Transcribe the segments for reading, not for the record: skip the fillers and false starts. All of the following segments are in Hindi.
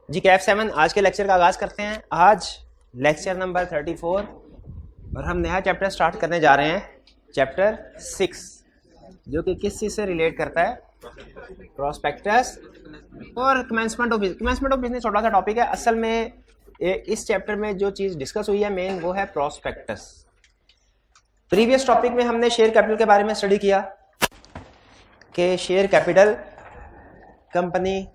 जी KF7 आज के लेक्चर का आगाज करते हैं। आज लेक्चर नंबर 34 और हम नया चैप्टर स्टार्ट करने जा रहे हैं, चैप्टर 6, जो कि किस चीज़ से रिलेट करता है, प्रोस्पेक्टस और commencement of business. Commencement of business छोटा सा टॉपिक है। असल में इस चैप्टर में जो चीज़ डिस्कस हुई है मेन वो है प्रोस्पेक्टस। प्रीवियस टॉपिक में हमने शेयर कैपिटल के बारे में स्टडी किया कि share capital company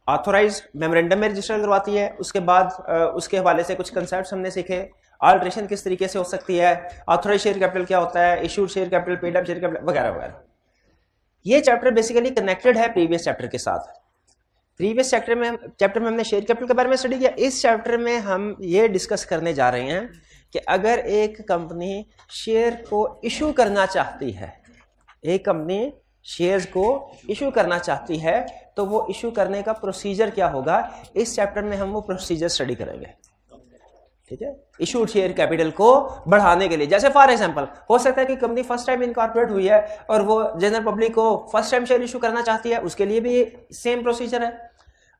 authorise memorandum में रजिस्टर करवाती है। उसके बाद उसके हवाले से कुछ कंसेप्ट्स हमने सीखे, अल्ट्रेशन किस तरीके से हो सकती है, ऑथोराइज शेयर कैपिटल क्या होता है, issued share capital, paid up share capital वगैरह वगैरह। ये चैप्टर बेसिकली कनेक्टेड है प्रीवियस चैप्टर के साथ। प्रीवियस चैप्टर में हमने शेयर कैपिटल के बारे में स्टडी किया। इस चैप्टर में हम ये डिस्कस करने जा रहे हैं कि अगर एक कंपनी शेयर को इशू करना चाहती है, एक कंपनी शेयर्स को इशू करना चाहती है, तो वो इशू करने का प्रोसीजर क्या होगा, इस चैप्टर में हम वो प्रोसीजर स्टडी करेंगे। ठीक है, इशूड शेयर कैपिटल को बढ़ाने के लिए, जैसे फॉर एग्जांपल हो सकता है कि कंपनी फर्स्ट टाइम इनकॉर्पोरेट हुई है और वो जनरल पब्लिक को फर्स्ट टाइम शेयर इशू करना चाहती है, उसके लिए भी सेम प्रोसीजर है।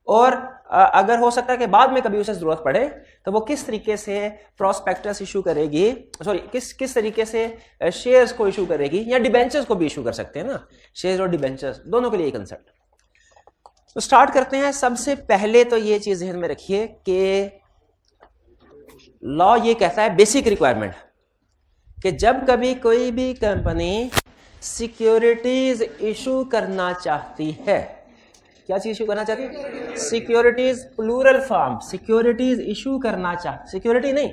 और अगर हो सकता है कि बाद में कभी उसे जरूरत पड़े तो वो किस तरीके से प्रोस्पेक्टस इशू करेगी, सॉरी किस तरीके से शेयर्स को इशू करेगी, या डिबेंचर्स को भी इशू कर सकते हैं ना, शेयर्स और डिबेंचर्स दोनों के लिए कंसेप्ट। तो स्टार्ट करते हैं। सबसे पहले तो ये चीज ध्यान में रखिए कि लॉ ये कहता है, बेसिक रिक्वायरमेंट, कि जब कभी कोई भी कंपनी सिक्योरिटीज इशू करना चाहती है, क्या चीज इशू करना चाहती है, securities plural form, securities issue करना चाहती, सिक्योरिटी नहीं,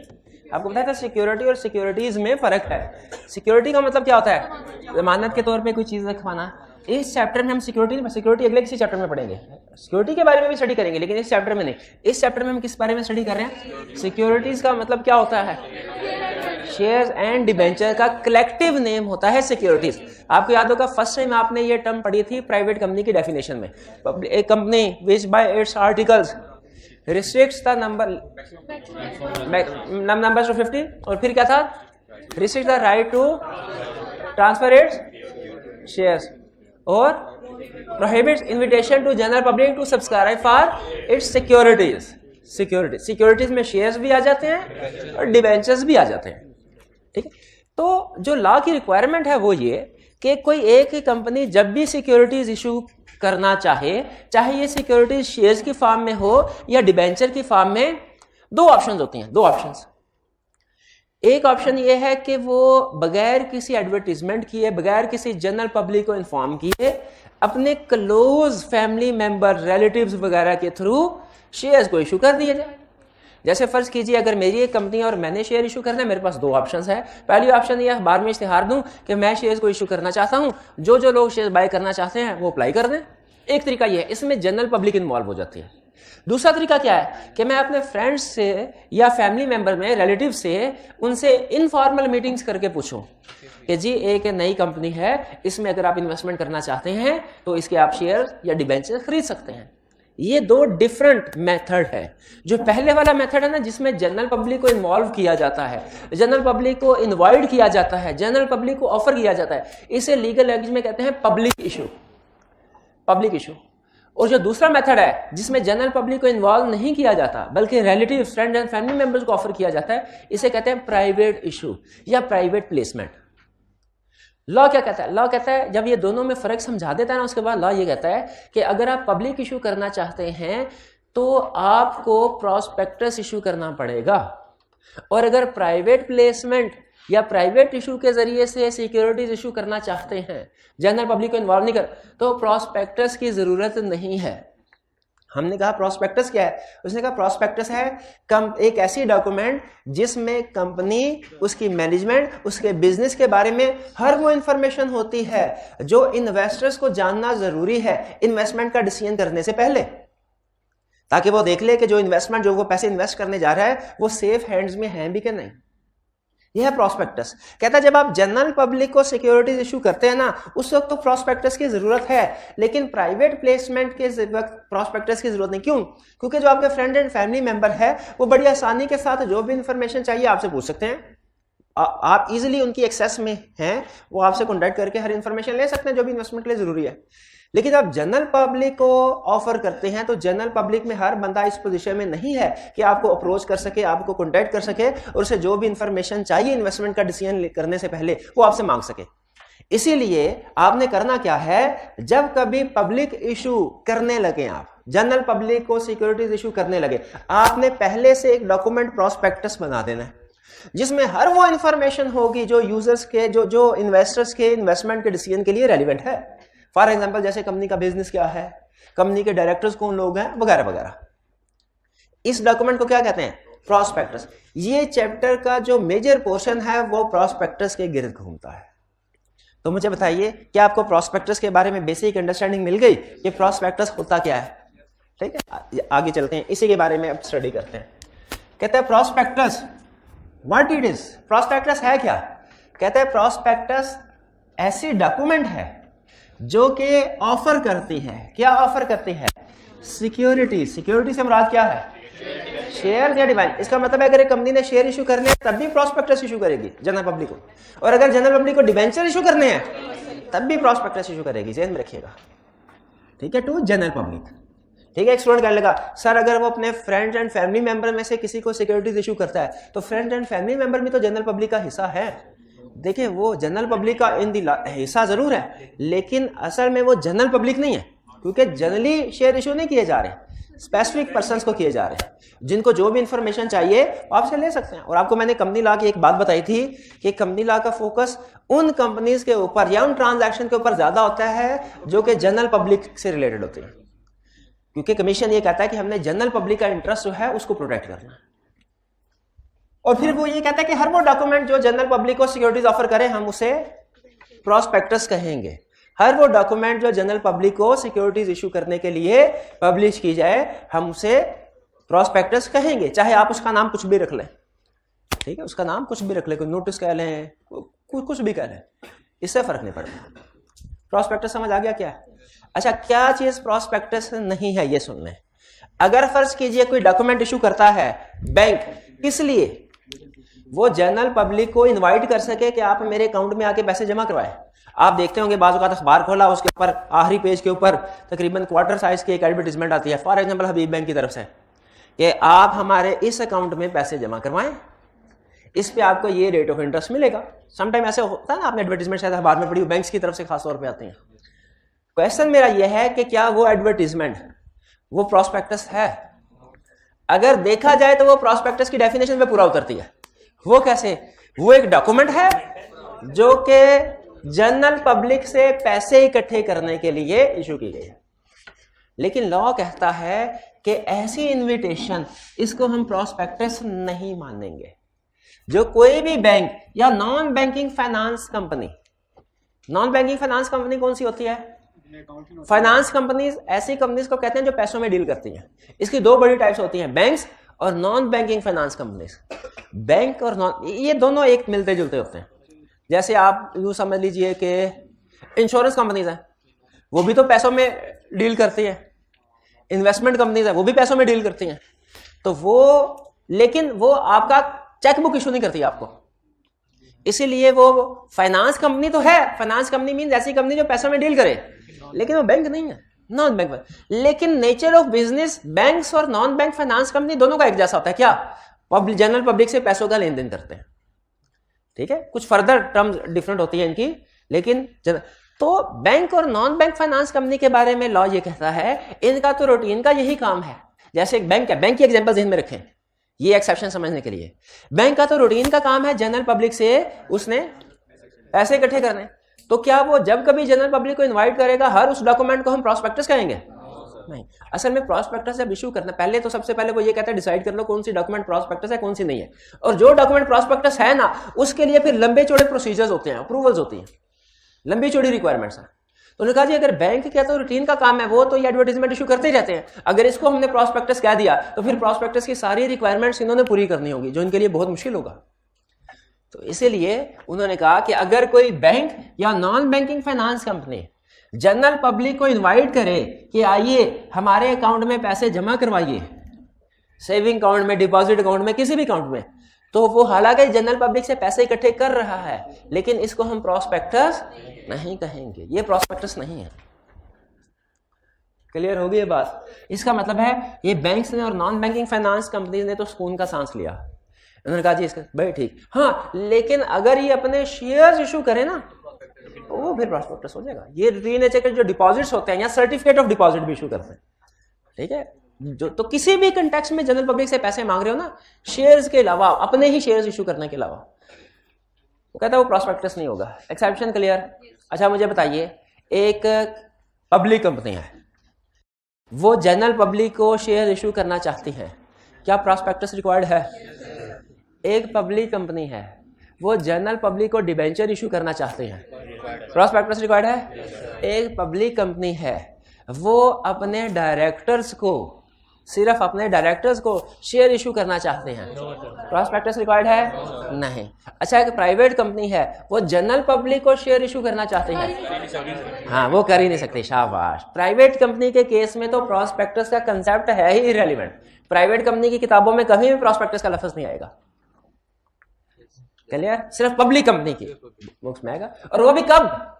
आपको पता था सिक्योरिटी और सिक्योरिटीज में फर्क है। सिक्योरिटी का मतलब क्या होता है, जमानत के तौर पे कोई चीज रखवाना। इस चैप्टर में हम सिक्योरिटी अगले किसी चैप्टर में पढ़ेंगे, सिक्योरिटी के बारे में भी स्टडी करेंगे, लेकिन इस चैप्टर में नहीं। इस चैप्टर में हम किस बारे में स्टडी कर रहे हैं, सिक्योरिटीज का मतलब क्या होता है, शेयर्स एंड डिबेंचर का कलेक्टिव नेम होता है सिक्योरिटीज। आपको याद होगा फर्स्ट टाइम आपने ये टर्म पढ़ी थी प्राइवेट कंपनी की डेफिनेशन में, एक company which by its articles restricts the number to 50, और फिर क्या था, restrict the right to transfer its shares और prohibits invitation to general public to subscribe for its securities. Securities में शेयर्स भी आ जाते हैं और डिबेंचर्स भी आ जाते हैं। ठीक है, तो जो लॉ की रिक्वायरमेंट है वो ये कि कोई एक ही कंपनी जब भी सिक्योरिटीज इशू करना चाहे, चाहे ये सिक्योरिटीज शेयर्स की फॉर्म में हो या डिबेंचर की फॉर्म में, दो ऑप्शंस होती हैं, दो ऑप्शंस। एक ऑप्शन ये है कि वो बगैर किसी एडवर्टीजमेंट किए, बगैर किसी जनरल पब्लिक को इन्फॉर्म किए, अपने क्लोज फैमिली मेंबर, रिलेटिव्स वगैरह के थ्रू शेयर्स को इशू कर दिया जाए। जैसे फर्ज कीजिए अगर मेरी एक कंपनी और मैंने शेयर इशू करना है, मेरे पास दो ऑप्शंस है। पहली ऑप्शन ये अखबार में इश्तिहार दूं कि मैं शेयर्स को इशू करना चाहता हूं, जो लोग शेयर बाय करना चाहते हैं वो अप्लाई कर दें। एक तरीका ये है, इसमें जनरल पब्लिक इन्वॉल्व हो जाती है। दूसरा तरीका क्या है कि मैं अपने फ्रेंड्स से या फैमिली मेंबर में, रिलेटिव से, उनसे इनफॉर्मल मीटिंग्स करके पूछूं कि जी एक नई कंपनी है, इसमें अगर आप इन्वेस्टमेंट करना चाहते हैं तो इसके आप शेयर या डिबेंचर खरीद सकते हैं। ये दो डिफरेंट मेथड है। जो पहले वाला मेथड है ना, जिसमें जनरल पब्लिक को इन्वॉल्व किया जाता है, जनरल पब्लिक को इनवाइट किया जाता है, जनरल पब्लिक को ऑफर किया जाता है, इसे लीगल लैंग्वेज में कहते हैं पब्लिक इशू, पब्लिक इशू। और जो दूसरा मेथड है जिसमें जनरल पब्लिक को इन्वॉल्व नहीं किया जाता बल्कि relative, friend and family members को ऑफर किया जाता है, इसे कहते हैं प्राइवेट इशू या प्राइवेट प्लेसमेंट। लॉ क्या कहता है, लॉ कहता है, जब ये दोनों में फर्क समझा देता है ना, उसके बाद लॉ ये कहता है कि अगर आप पब्लिक इशू करना चाहते हैं तो आपको प्रोस्पेक्टस इशू करना पड़ेगा, और अगर प्राइवेट प्लेसमेंट या प्राइवेट इशू के जरिए से सिक्योरिटीज इशू करना चाहते हैं, जनरल पब्लिक को इन्वॉल्व नहीं कर, तो प्रोस्पेक्टस की जरूरत नहीं है। हमने कहा प्रोस्पेक्टस क्या है, उसने कहा प्रोस्पेक्टस है एक ऐसी डॉक्यूमेंट जिसमें कंपनी, उसकी मैनेजमेंट, उसके बिजनेस के बारे में हर वो इंफॉर्मेशन होती है जो इन्वेस्टर्स को जानना जरूरी है इन्वेस्टमेंट का डिसीजन करने से पहले, ताकि वो देख ले कि जो इन्वेस्टमेंट, जो वो पैसे इन्वेस्ट करने जा रहा है वो सेफ हैंड्स में है भी कि नहीं। यह है प्रोस्पेक्टस। कहता है जब आप जनरल पब्लिक को सिक्योरिटीज इशू करते हैं ना, उस वक्त तो प्रोस्पेक्टस की जरूरत है, लेकिन प्राइवेट प्लेसमेंट के वक्त प्रोस्पेक्टस की जरूरत नहीं। क्यों? क्योंकि जो आपके फ्रेंड एंड फैमिली मेंबर है वो बड़ी आसानी के साथ जो भी इंफॉर्मेशन चाहिए आपसे पूछ सकते हैं। आप इजीली उनकी एक्सेस में हैं, वो आपसे कॉन्टैक्ट करके हर इंफॉर्मेशन ले सकते हैं जो भी इन्वेस्टमेंट के लिए जरूरी है। लेकिन आप जनरल पब्लिक को ऑफर करते हैं तो जनरल पब्लिक में हर बंदा इस पोजीशन में नहीं है कि आपको अप्रोच कर सके, आपको कॉन्टैक्ट कर सके और उसे जो भी इंफॉर्मेशन चाहिए इन्वेस्टमेंट का डिसीजन करने से पहले वो आपसे मांग सके। इसीलिए आपने करना क्या है, जब कभी पब्लिक इशू करने लगे, आप जनरल पब्लिक को सिक्योरिटीज इशू करने लगे, आपने पहले से एक डॉक्यूमेंट प्रॉस्पेक्टस बना देना है जिसमें हर वो इंफॉर्मेशन होगी जो यूजर्स के, जो इन्वेस्टर्स के इन्वेस्टमेंट के डिसीजन के लिए रेलिवेंट है। फॉर एग्जांपल जैसे कंपनी का बिजनेस क्या है, कंपनी के डायरेक्टर्स कौन लोग हैं, वगैरह वगैरह। इस डॉक्यूमेंट को क्या कहते हैं, प्रॉस्पेक्टस। ये चैप्टर का जो मेजर पोर्शन है वो प्रॉस्पेक्टस के गिर्द घूमता है। तो मुझे बताइए, क्या आपको प्रॉस्पेक्टस के बारे में बेसिक अंडरस्टैंडिंग मिल गई कि प्रॉस्पेक्टस होता क्या है? ठीक है, आगे चलते हैं, इसी के बारे में अब स्टडी करते हैं। कहते हैं prospectus, what it is. Prospectus है क्या? कहते हैं प्रॉस्पेक्टस ऐसी डॉक्यूमेंट है जो कि ऑफर करती है, क्या ऑफर करती है, सिक्योरिटी। सिक्योरिटी से मुराद क्या है, शेयर या डिवेंचर। इसका मतलब है अगर एक कंपनी ने शेयर इशू करने हैं तब भी प्रॉस्पेक्टस इशू करेगी जनरल पब्लिक को, और अगर जनरल पब्लिक को डिवेंचर इशू करने हैं तब भी प्रॉस्पेक्टस इशू करेगी, ध्यान में रखिएगा। ठीक है, टू जनरल पब्लिक। ठीक है, एक स्टूडेंट कहने लगा सर अगर वो अपने फ्रेंड्स एंड फैमिली मेंबर में से किसी को सिक्योरिटीज इशू करता है तो फ्रेंड्स एंड फैमिली मेंबर में तो जनरल पब्लिक का हिस्सा है। देखिए, वो जनरल पब्लिक का इन हिस्सा जरूर है, लेकिन असल में वो जनरल पब्लिक नहीं है, क्योंकि जनरली शेयर इशू नहीं किए जा रहे, स्पेसिफिक पर्संस को किए जा रहे हैं, जिनको जो भी इंफॉर्मेशन चाहिए वो आपसे ले सकते हैं। और आपको मैंने कंपनी लॉ की एक बात बताई थी कि कंपनी लॉ का फोकस उन कंपनीज के ऊपर या उन ट्रांजैक्शन के ऊपर ज्यादा होता है जो कि जनरल पब्लिक से रिलेटेड होती है, क्योंकि कमीशन ये कहता है कि हमने जनरल पब्लिक का इंटरेस्ट जो है उसको प्रोटेक्ट करना है। और फिर वो ये कहता है कि हर वो डॉक्यूमेंट जो जनरल पब्लिक को सिक्योरिटीज ऑफर करे हम उसे प्रॉस्पेक्टस कहेंगे। हर वो डॉक्यूमेंट जो जनरल पब्लिक को सिक्योरिटीज इशू करने के लिए पब्लिश की जाए हम उसे प्रॉस्पेक्टस कहेंगे, चाहे आप उसका नाम कुछ भी रख लें। ठीक है, उसका नाम कुछ भी रख लें, कोई नोटिस कह लें, कुछ भी कह लें, इससे फर्क नहीं पड़ता। प्रॉस्पेक्टस समझ आ गया क्या है? अच्छा, क्या चीज प्रॉस्पेक्टस नहीं है ये सुन लें। अगर फर्ज कीजिए कोई डॉक्यूमेंट इशू करता है बैंक, किस लिए, वो जनरल पब्लिक को इनवाइट कर सके कि आप मेरे अकाउंट में आके पैसे जमा करवाएं। आप देखते होंगे बाज़ औक़ात अखबार खोला, उसके ऊपर आखिरी पेज के ऊपर तकरीबन क्वार्टर साइज की एक एडवर्टीजमेंट आती है, फॉर एग्जांपल हबीब बैंक की तरफ से, कि आप हमारे इस अकाउंट में पैसे जमा करवाएं, इस पे आपको ये रेट ऑफ इंटरेस्ट मिलेगा। समटाइम ऐसे होता है ना, आपने एडवर्टीजमेंट शायद अखबार में पढ़ी, बैंक्स की तरफ से खास तौर पर आती हैं। क्वेश्चन मेरा यह है कि क्या वो एडवर्टीजमेंट वो प्रॉस्पेक्टस है? अगर देखा जाए तो वो प्रॉस्पेक्टस की डेफिनेशन पे पूरा उतरती है। वो कैसे? वो एक डॉक्यूमेंट है जो कि जनरल पब्लिक से पैसे इकट्ठे करने के लिए इशू की गई है, लेकिन लॉ कहता है कि ऐसी इनविटेशन, इसको हम प्रॉस्पेक्टस नहीं मानेंगे। जो कोई भी बैंक या non banking finance company, non banking finance company कौन सी होती है? फाइनेंस कंपनीज ऐसी कंपनीज को कहते हैं जो पैसों में डील करती हैं। इसकी दो बड़ी टाइप्स होती हैं, बैंक्स और non banking finance companies. Bank और नॉन, ये दोनों एक मिलते जुलते होते हैं। जैसे आप यूं समझ लीजिए कि इंश्योरेंस कंपनीज हैं, वो भी तो पैसों में डील करती है। इन्वेस्टमेंट कंपनीज है, वो भी पैसों में डील करती हैं। तो वो, लेकिन वो आपका चेकबुक इशू नहीं करती आपको, इसीलिए वो फाइनेंस कंपनी तो है। फाइनेंस कंपनी मीन ऐसी कंपनी जो पैसों में डील करे, लेकिन वो बैंक नहीं है, नॉन बैंक। लेकिन नेचर ऑफ बिजनेस बैंक्स और नॉन बैंक फाइनेंस कंपनी दोनों का एक जैसा होता है। क्या? पब्लिक, जनरल पब्लिक से पैसों का लेन देन करते हैं। ठीक है, कुछ फर्दर टर्म्स डिफरेंट होती है इनकी, लेकिन तो बैंक और नॉन बैंक फाइनेंस कंपनी के बारे में लॉ ये कहता है इनका तो रूटीन का यही काम है। जैसे एक बैंक है, बैंक की एग्जांपल ध्यान में रखें, ये एक्सेप्शन समझने के लिए। बैंक का तो रूटीन का काम है जनरल पब्लिक से उसने पैसे इकट्ठे करने। तो क्या वो जब कभी जनरल पब्लिक को इनवाइट करेगा हर उस डॉक्यूमेंट को हम प्रॉस्पेक्टस कहेंगे? नहीं। असल में प्रॉस्पेक्टस जब इशू करना, पहले तो सबसे पहले वो ये कहता है डिसाइड कर लो कौन सी डॉक्यूमेंट प्रॉस्पेक्टस है, कौन सी नहीं है। और जो डॉक्यूमेंट प्रॉस्पेक्टस है ना, उसके लिए फिर लंबे चौड़े प्रोसीजर्स होते हैं, अप्रूवल्स होती हैं, लंबी चौड़ी रिक्वायरमेंट्स हैं। तो उन्होंने कहा जी अगर बैंक क्या तो रूटीन का काम है, वो तो ये एडवर्टीजमेंट इशू करते ही रहते हैं, अगर इसको हमने प्रॉस्पेक्टस कह दिया तो फिर प्रॉस्पेक्टस की सारी रिक्वायरमेंट्स इन्होंने पूरी करनी होगी, जो इनके लिए बहुत मुश्किल होगा। तो इसीलिए उन्होंने कहा कि अगर कोई बैंक या non banking finance company general public को इनवाइट करे कि आइए हमारे अकाउंट में पैसे जमा करवाइए, सेविंग अकाउंट में, डिपॉजिट अकाउंट में, किसी भी अकाउंट में, तो वो हालांकि जनरल पब्लिक से पैसे इकट्ठे कर रहा है, लेकिन इसको हम प्रॉस्पेक्टस नहीं कहेंगे, ये प्रॉस्पेक्टस नहीं है। क्लियर होगी ये बात? इसका मतलब है ये बैंक्स ने और नॉन बैंकिंग फाइनेंस कंपनीज ने तो सुकून का सांस लिया, उन्होंने कहा जी इसका भाई ठीक, हाँ लेकिन अगर ये अपने शेयर्स इशू करे ना तो वो फिर प्रॉस्पेक्टस हो जाएगा। ये रीनेचर के जो डिपॉजिट्स होते हैं या सर्टिफिकेट ऑफ डिपॉजिट भी इशू करते हैं, ठीक है, जो तो किसी भी कंटेक्स्ट में जनरल पब्लिक से पैसे मांग रहे हो ना शेयर्स के अलावा, अपने ही शेयर्स इशू करने के अलावा, वो कहता है वो प्रॉस्पेक्टस नहीं होगा। Exception clear? अच्छा मुझे बताइए, एक पब्लिक कंपनी है, वो जनरल पब्लिक को शेयर इशू करना चाहती है, क्या प्रॉस्पेक्टस रिक्वायर्ड है? एक पब्लिक कंपनी है, वो जनरल पब्लिक को डिबेंचर इशू करना चाहते हैं, प्रॉस्पेक्टस रिक्वायर्ड है? एक पब्लिक कंपनी है, वो अपने डायरेक्टर्स को, सिर्फ अपने डायरेक्टर्स को शेयर इशू करना चाहते हैं, प्रॉस्पेक्टस रिक्वायर्ड है? नहीं। अच्छा एक प्राइवेट कंपनी है, वो जनरल पब्लिक को शेयर इशू करना चाहते हैं, हाँ वो कर ही नहीं सकते, शाबाश। प्राइवेट कंपनी के केस में तो प्रॉस्पेक्टस का कंसेप्ट है ही इररिलेवेंट, प्राइवेट कंपनी की किताबों में कभी भी प्रॉस्पेक्टस का लफ्ज नहीं आएगा, क्लियर? सिर्फ पब्लिक कंपनी की बुक्स में आएगा, और वो भी कब?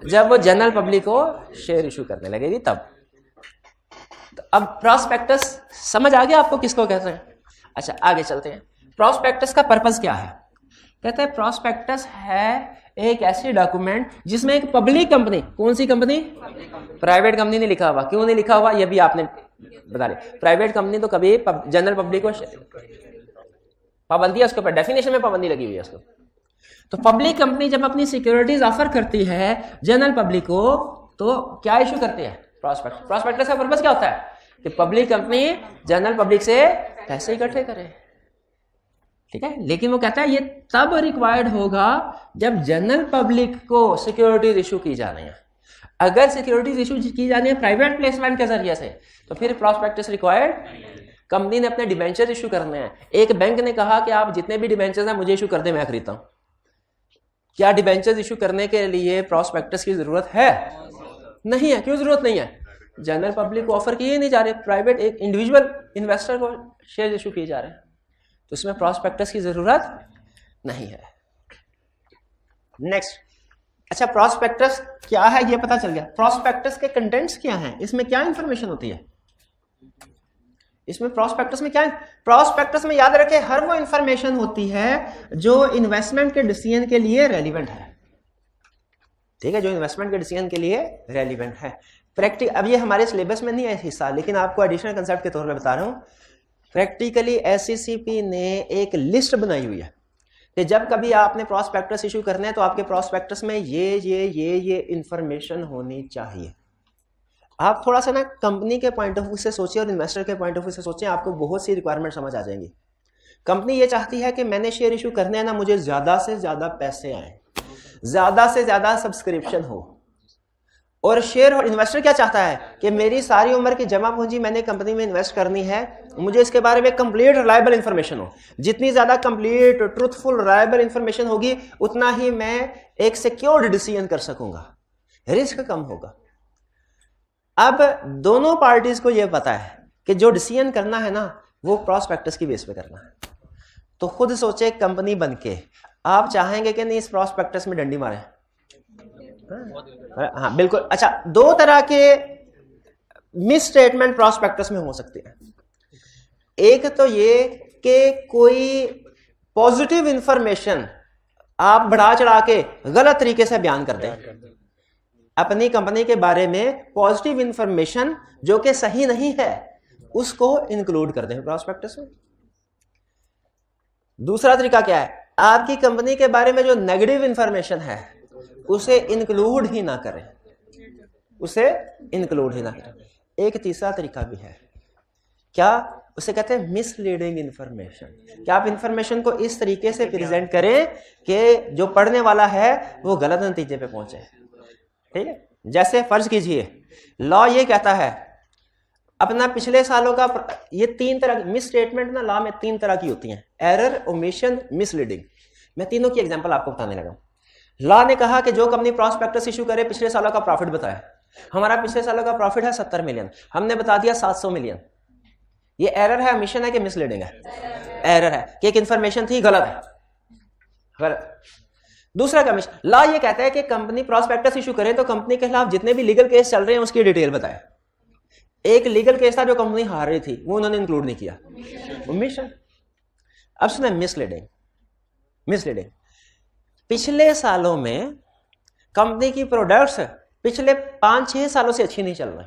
जब वो जनरल पब्लिक को शेयर इशू करने लगेगी तब। तो अब प्रॉस्पेक्टस समझ आ गया आपको किसको कहते हैं? अच्छा आगे चलते हैं, प्रॉस्पेक्टस का पर्पस क्या है? कहते हैं प्रॉस्पेक्टस है एक ऐसी डॉक्यूमेंट जिसमें एक पब्लिक कंपनी, कौन सी कंपनी? प्राइवेट कंपनी नहीं लिखा हुआ, क्यों नहीं लिखा हुआ ये भी आपने बता दिया। प्राइवेट कंपनी तो कभी जनरल पब्लिक को पाबंदी है, उसके ऊपर डेफिनेशन में पाबंदी लगी हुई है उसको। तो पब्लिक कंपनी जब अपनी सिक्योरिटीज ऑफर करती है जनरल पब्लिक को, तो क्या इशू करते हैं? प्रॉस्पेक्टस। प्रॉस्पेक्टस का पर्पस क्या होता है? कि पब्लिक कंपनी जनरल पब्लिक से पैसे इकट्ठे करे, ठीक है। लेकिन वो कहता है ये तब रिक्वायर्ड होगा जब जनरल पब्लिक को सिक्योरिटीज इशू की जा रही है। अगर सिक्योरिटीज इशू की जानी है प्राइवेट प्लेसमेंट के जरिए से, तो फिर प्रॉस्पेक्टस रिक्वायर्ड। कंपनी ने अपने डिबेंचर इशू करने हैं, एक बैंक ने कहा कि आप जितने भी डिबेंचर्स हैं मुझे इशू कर दे, मैं खरीदता हूं। क्या डिबेंचर्स इशू करने के लिए प्रॉस्पेक्टस की जरूरत है? नहीं है। क्यों जरूरत नहीं है? जनरल पब्लिक को ऑफर किए नहीं जा रहे, प्राइवेट एक इंडिविजुअल इन्वेस्टर को शेयर इशू किए जा रहे हैं, तो इसमें प्रॉस्पेक्टस की जरूरत नहीं है। नेक्स्ट, अच्छा प्रॉस्पेक्टस क्या है ये पता चल गया। प्रॉस्पेक्टस के कंटेंट्स क्या हैं, इसमें क्या इंफॉर्मेशन होती है? इसमें प्रॉस्पेक्टस में क्या है? प्रॉस्पेक्टस में याद रखें हर वो इंफॉर्मेशन होती है जो इन्वेस्टमेंट के डिसीजन के लिए रेलिवेंट है, ठीक है, जो इन्वेस्टमेंट के डिसीजन के लिए रेलिवेंट है। प्रैक्टिक अब ये हमारे सिलेबस में नहीं है हिस्सा, लेकिन आपको एडिशनल कंसेप्ट के तौर पर बता रहा हूं। प्रैक्टिकली एससीसीपी ने एक लिस्ट बनाई हुई है कि जब कभी आपने प्रॉस्पेक्टस इशू करना है तो आपके प्रॉस्पेक्टस में ये इंफॉर्मेशन होनी चाहिए। आप थोड़ा सा ना कंपनी के पॉइंट ऑफ व्यू से सोचिए और इन्वेस्टर के पॉइंट ऑफ व्यू से सोचिए, आपको बहुत सी रिक्वायरमेंट समझ आ जाएंगी। कंपनी ये चाहती है कि मैंने शेयर इशू करने हैं ना, मुझे ज्यादा से ज्यादा पैसे आए, ज्यादा से ज्यादा सब्सक्रिप्शन हो। और शेयर और इन्वेस्टर क्या चाहता है कि मेरी सारी उम्र की जमा पूंजी मैंने कंपनी में इन्वेस्ट करनी है, मुझे इसके बारे में कंप्लीट रिलायबल इंफॉर्मेशन हो। जितनी ज्यादा कंप्लीट ट्रूथफुल रिलायबल इंफॉर्मेशन होगी उतना ही मैं एक सिक्योर्ड डिसीजन कर सकूंगा, रिस्क कम होगा। अब दोनों पार्टीज को यह पता है कि जो डिसीजन करना है ना वो प्रॉस्पेक्टस की बेस पे करना है। तो खुद सोचे कंपनी बनके आप चाहेंगे कि नहीं इस प्रॉस्पेक्टस में डंडी मारे? हाँ बिल्कुल। अच्छा, दो तरह के मिस स्टेटमेंट प्रॉस्पेक्टस में हो सकते हैं। एक तो ये कि कोई पॉजिटिव इंफॉर्मेशन आप बढ़ा चढ़ा के गलत तरीके से बयान कर दें अपनी कंपनी के बारे में, पॉजिटिव इंफॉर्मेशन जो कि सही नहीं है उसको इंक्लूड कर दें प्रॉस्पेक्टस में। दूसरा तरीका क्या है? आपकी कंपनी के बारे में जो नेगेटिव इंफॉर्मेशन है उसे इंक्लूड ही ना करें, उसे इंक्लूड ही ना करें। एक तीसरा तरीका भी है, क्या? उसे कहते हैं मिसलीडिंग इंफॉर्मेशन। क्या आप इंफॉर्मेशन को इस तरीके से प्रेजेंट करें कि जो पढ़ने वाला है वो गलत नतीजे पे पहुंचे, ठीक है। जैसे फर्ज कीजिए लॉ ये कहता है अपना पिछले सालों का, ये तीन तरह की मिस स्टेटमेंट ना लॉ में तीन तरह की होती हैं, एरर, ओमिशन, मिसलीडिंग। मैं तीनों की एग्जांपल आपको बताने लगा। लॉ ने कहा कि जो कंपनी प्रॉस्पेक्टस इशू करे पिछले सालों का प्रॉफिट बताए। हमारा पिछले सालों का प्रॉफिट है 70 मिलियन, हमने बता दिया 700 मिलियन। ये एरर है, ओमिशन है कि मिसलीडिंग है? एरर है कि एक इंफॉर्मेशन थी गलत है, गलत। दूसरा कमीशन, लॉ ये कहता है कि कंपनी प्रॉस्पेक्टस इशू करे तो कंपनी के खिलाफ जितने भी लीगल केस चल रहे हैं उसकी डिटेल बताए। एक लीगल केस था जो कंपनी हार रही थी, वो उन्होंने इंक्लूड नहीं किया, ओमिशन। अब सुना मिसलीडिंग। पिछले सालों में कंपनी की प्रोडक्ट्स पिछले 5-6 सालों से अच्छी नहीं चल रही,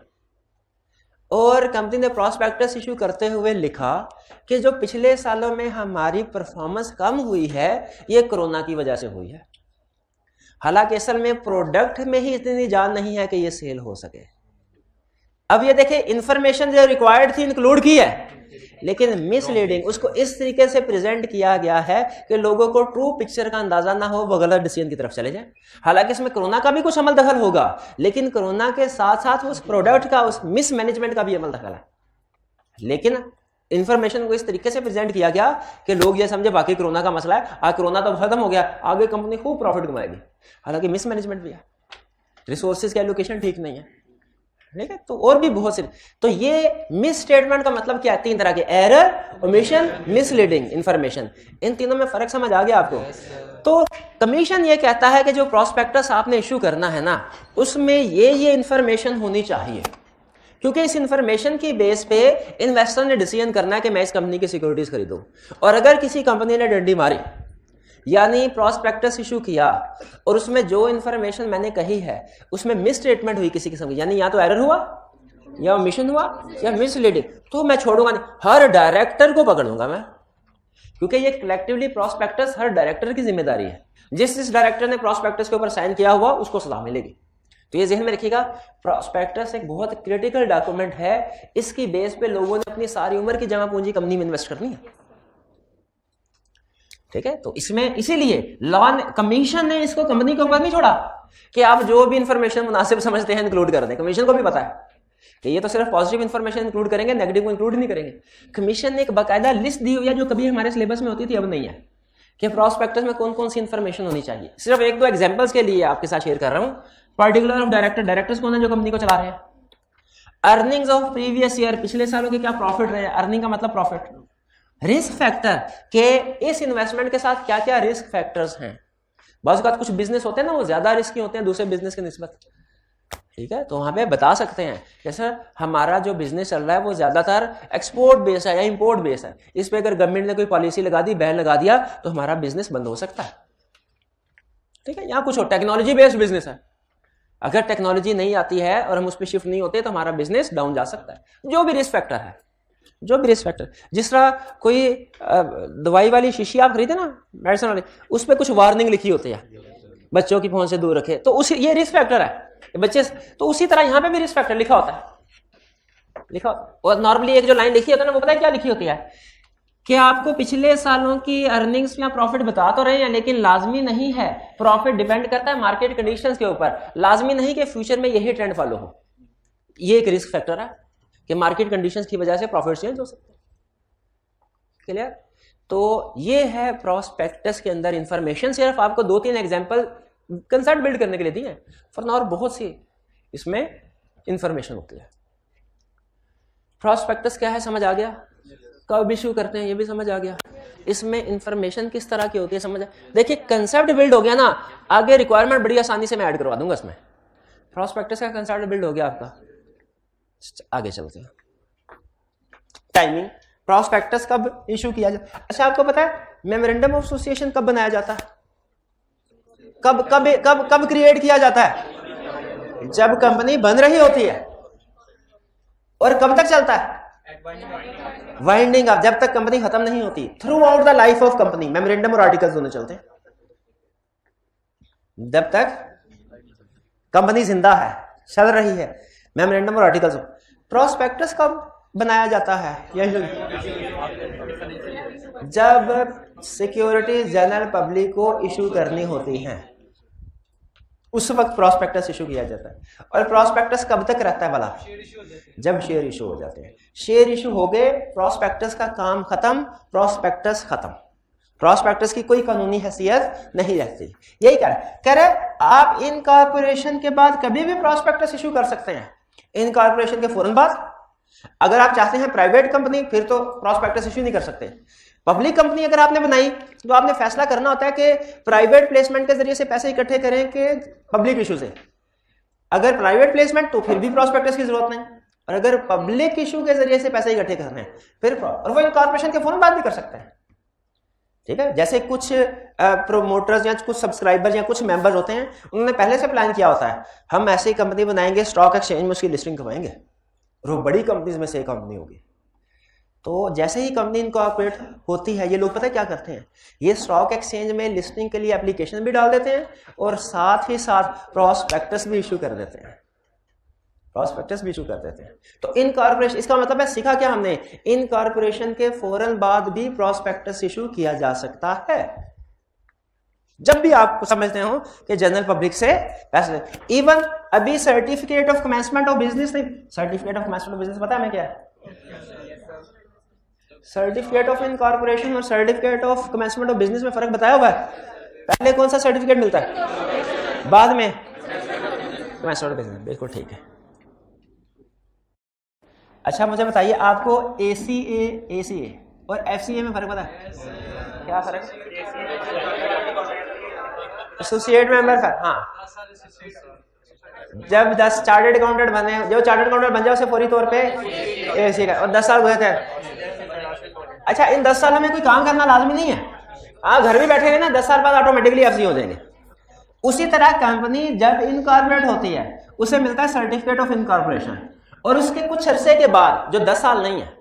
और कंपनी ने प्रॉस्पेक्टस इशू करते हुए लिखा कि जो पिछले सालों में हमारी परफॉर्मेंस कम हुई है ये कोरोना की वजह से हुई है। हालांकि असल में प्रोडक्ट में ही इतनी जान नहीं है कि ये सेल हो सके। अब ये देखिए, इंफॉर्मेशन जो रिक्वायर्ड थी इंक्लूड की है, लेकिन मिसलीडिंग, उसको इस तरीके से प्रेजेंट किया गया है कि लोगों को ट्रू पिक्चर का अंदाजा ना हो, वो गलत डिसीजन की तरफ चले जाए। हालांकि इसमें कोरोना का भी कुछ अमल दखल होगा, लेकिन कोरोना के साथ साथ उस प्रोडक्ट का, उस मिसमैनेजमेंट का भी अमल दखल है। लेकिन इंफॉर्मेशन को इस तरीके से प्रेजेंट किया गया कि लोग ये समझे बाकी कोरोना का मसला है, आज कोरोना तो खत्म हो गया, आगे कंपनी खूब प्रॉफिट कमाएगी। हालांकि मिसमैनेजमेंट भी है, रिसोर्सेज की एलोकेशन ठीक नहीं है, ठीक है। तो और भी बहुत से, तो ये मिस स्टेटमेंट का मतलब क्या है? 3 तरह के, एरर, ओमिशन, मिसलीडिंग इंफॉर्मेशन। इन तीनों में फर्क समझ आ गया आपको? तो कमीशन ये कहता है कि जो प्रॉस्पेक्टस आपने इशू करना है ना, उसमें ये इंफॉर्मेशन होनी चाहिए, क्योंकि इस इंफॉर्मेशन की बेस पे इन्वेस्टर ने डिसीजन करना है कि मैं इस कंपनी की सिक्योरिटीज खरीदूं। और अगर किसी कंपनी ने डंडी मारी, यानी प्रॉस्पेक्टस इशू किया, और उसमें जो इंफॉर्मेशन मैंने कही है उसमें मिस स्टेटमेंट हुई किसी किस्म की, यानी या तो एरर हुआ या ओमिशन हुआ या मिसलीडिंग, तो मैं छोड़ूंगा नहीं, हर डायरेक्टर को पकड़ूंगा मैं, क्योंकि ये कलेक्टिवली प्रॉस्पेक्टस हर डायरेक्टर की जिम्मेदारी है। जिस डायरेक्टर ने प्रॉस्पेक्टस के ऊपर साइन किया हुआ उसको सजा मिलेगी। तो ये ज़हन में रखिएगा, प्रॉस्पेक्टस एक बहुत क्रिटिकल डॉक्यूमेंट है, इसकी बेस पे लोगों ने अपनी सारी उम्र की जमा पूंजी कंपनी में इन्वेस्ट करनी है, ठीक है। तो इसमें इसीलिए लॉ कमीशन ने इसको कंपनी के ऊपर नहीं छोड़ा कि आप जो भी इंफॉर्मेशन मुनासिब समझते हैं इंक्लूड कर दें। कमीशन को भी पता है कि ये तो सिर्फ पॉजिटिव इंफॉर्मेशन इंक्लूड करेंगे, नेगेटिव को इंक्लूड नहीं करेंगे। कमीशन ने एक बाकायदा लिस्ट दी हुई है जो कभी हमारे सिलेबस में होती थी, अब नहीं है, कि प्रॉस्पेक्टस में कौन कौन सी इंफॉर्मेशन होनी चाहिए। सिर्फ 1-2 एग्जांपल्स के लिए आपके साथ शेयर कर रहा हूं। पर्टिकुलर ऑफ डायरेक्टर्स कौन है जो कंपनी को चला रहे हैं। अर्निंग्स ऑफ प्रीवियस ईयर, पिछले सालों के क्या प्रॉफिट रहे, अर्निंग का मतलब प्रॉफिट। रिस्क फैक्टर के इस इन्वेस्टमेंट के साथ क्या क्या रिस्क फैक्टर्स हैं। बाज़ कुछ बिजनेस होते हैं ना, वो ज्यादा रिस्की होते हैं दूसरे बिजनेस के निस्बत, ठीक है। तो वहां पे बता सकते हैं जैसे हमारा जो बिजनेस चल रहा है वो ज्यादातर एक्सपोर्ट बेस है या इंपोर्ट बेस है, इस पे अगर गवर्नमेंट ने कोई पॉलिसी लगा दी, बैन लगा दिया, तो हमारा बिजनेस बंद हो सकता है, ठीक है। यहाँ कुछ हो टेक्नोलॉजी बेस्ड बिजनेस है, अगर टेक्नोलॉजी नहीं आती है और हम उस पर शिफ्ट नहीं होते तो हमारा बिजनेस डाउन जा सकता है। जो भी रिस्क फैक्टर है, जो भी रिस्क फैक्टर, जिस तरह कोई दवाई वाली शीशी आप खरीदे ना, मेडिसिन वाली, उस पर कुछ वार्निंग लिखी होती है, बच्चों की पहुंच से दूर रखे, तो उसी ये रिस्क फैक्टर है बच्चे। तो उसी तरह यहां पे भी रिस्क फैक्टर लिखा होता है, लिखा। और नॉर्मली एक जो लाइन लिखी होती है ना, वो पता है क्या लिखी होती है कि आपको पिछले सालों की अर्निंग्स या प्रॉफिट बता तो रहे हैं, लेकिन लाजमी नहीं है, प्रॉफिट डिपेंड करता है मार्केट कंडीशंस के ऊपर, लाजमी नहीं कि फ्यूचर में यही ट्रेंड फॉलो हो। ये एक रिस्क फैक्टर है कि मार्केट कंडीशंस की वजह से प्रॉफिट चेंज हो सकते हैं, क्लियर। तो ये है प्रॉस्पेक्टस के अंदर इंफॉर्मेशन। सिर्फ आपको 2-3 एग्जांपल कंसेप्ट बिल्ड करने के लिए दिए हैं, फॉर नाउ बहुत सी इसमें इंफॉर्मेशन होती है। प्रॉस्पेक्टस क्या है समझ आ गया, कब इशू करते हैं ये भी समझ आ गया, इसमें इंफॉर्मेशन किस तरह की होती है समझ। देखिए कंसेप्ट बिल्ड हो गया ना, आगे रिक्वायरमेंट बड़ी आसानी से मैं ऐड करवा दूंगा इसमें। प्रॉस्पेक्टस का कंसेप्ट बिल्ड हो गया आपका, आगे चलते हैं। टाइमिंग, प्रॉस्पेक्टस कब इशू किया जाता है। अच्छा आपको पता है मेमोरेंडम ऑफ एसोसिएशन कब बनाया जाता है, कब कब कब कब क्रिएट किया जाता है, जब कंपनी बन रही होती है। और कब तक चलता है, वाइंडिंग अप, जब तक कंपनी खत्म नहीं होती। Through out the life of company memorandum और आर्टिकल्स दोनों चलते हैं, जब तक कंपनी जिंदा है, चल रही है, मेमोरेंडम और आर्टिकल्स। प्रॉस्पेक्टस कब बनाया जाता है, जब सिक्योरिटीज जनरल पब्लिक को इशू करनी होती हैं, उस वक्त प्रॉस्पेक्टस इशू किया जाता है। और प्रॉस्पेक्टस कब तक रहता है भला, जब शेयर इशू हो जाते हैं। शेयर इशू हो गए, प्रॉस्पेक्टस का काम खत्म, प्रॉस्पेक्टस खत्म, प्रॉस्पेक्टस की कोई कानूनी हैसियत नहीं रहती। यही कह रहे आप इनकॉर्पोरेशन के बाद कभी भी प्रॉस्पेक्टस इशू कर सकते हैं, इनकॉर्पोरेशन के फौरन बाद। अगर आप चाहते हैं प्राइवेट कंपनी, फिर तो प्रॉस्पेक्टस इशू नहीं कर सकते। पब्लिक कंपनी अगर आपने बनाई तो आपने फैसला करना होता है कि प्राइवेट प्लेसमेंट के जरिए से पैसे इकट्ठे करें कि पब्लिक इशू से। अगर प्राइवेट प्लेसमेंट तो फिर भी प्रॉस्पेक्टस की जरूरत नहीं, और अगर पब्लिक इशू के जरिए से पैसे इकट्ठे करने हैं फिर और वो इनकॉर्पोरेशन के फौरन बात भी कर सकते हैं, ठीक है। जैसे कुछ प्रोमोटर्स या कुछ सब्सक्राइबर्स या कुछ मेंबर्स होते हैं, उन्होंने पहले से प्लान किया होता है हम ऐसी कंपनी बनाएंगे, स्टॉक एक्सचेंज में उसकी लिस्टिंग करवाएंगे और वो बड़ी कंपनीज में से एक कंपनी होगी। तो जैसे ही कंपनी इनकॉर्पोरेट होती है, ये लोग पता है क्या करते हैं, ये स्टॉक एक्सचेंज में लिस्टिंग के लिए एप्लीकेशन भी डाल देते हैं और साथ ही साथ प्रॉस्पेक्टस भी इशू कर देते हैं, प्रॉस्पेक्टस भी इशू कर देते हैं। तो इनकॉर्पोरेशन, इसका मतलब है सीखा क्या हमने, इनकॉर्पोरेशन के फौरन बाद भी प्रॉस्पेक्टस इशू किया जा सकता है जब भी आप समझते हो कि जनरल पब्लिक से पैसे। इवन अभी certificate of commencement of business नहीं, certificate of commencement of business पता है हमें क्या है? सर्टिफिकेट ऑफ इनकॉर्पोरेशन और certificate of commencement of business में फर्क बताया हुआ है। पहले कौन सा सर्टिफिकेट मिलता है, बाद में कमेंसमेंट ऑफ बिजनेस, बिल्कुल ठीक है। अच्छा मुझे बताइए, आपको ACA और FCA में फर्क पता है? क्या फर्क? एसोसिएट मेंबर का, हाँ, जब 10 चार्टर्ड अकाउंटेंट बने, जो चार्टर्ड अकाउंटेंट बन जाए उसे फौरी तौर पे ACA का, और 10 साल हुए थे। अच्छा, इन 10 सालों में कोई काम करना लाजमी नहीं है, आप घर भी बैठे रहे ना, 10 साल बाद ऑटोमेटिकली FCA हो जाएंगे। उसी तरह कंपनी जब इनकॉर्पोरेट होती है उसे मिलता है सर्टिफिकेट ऑफ इनकॉर्पोरेशन, और उसके कुछ अरसे के बाद, जो 10 साल नहीं है,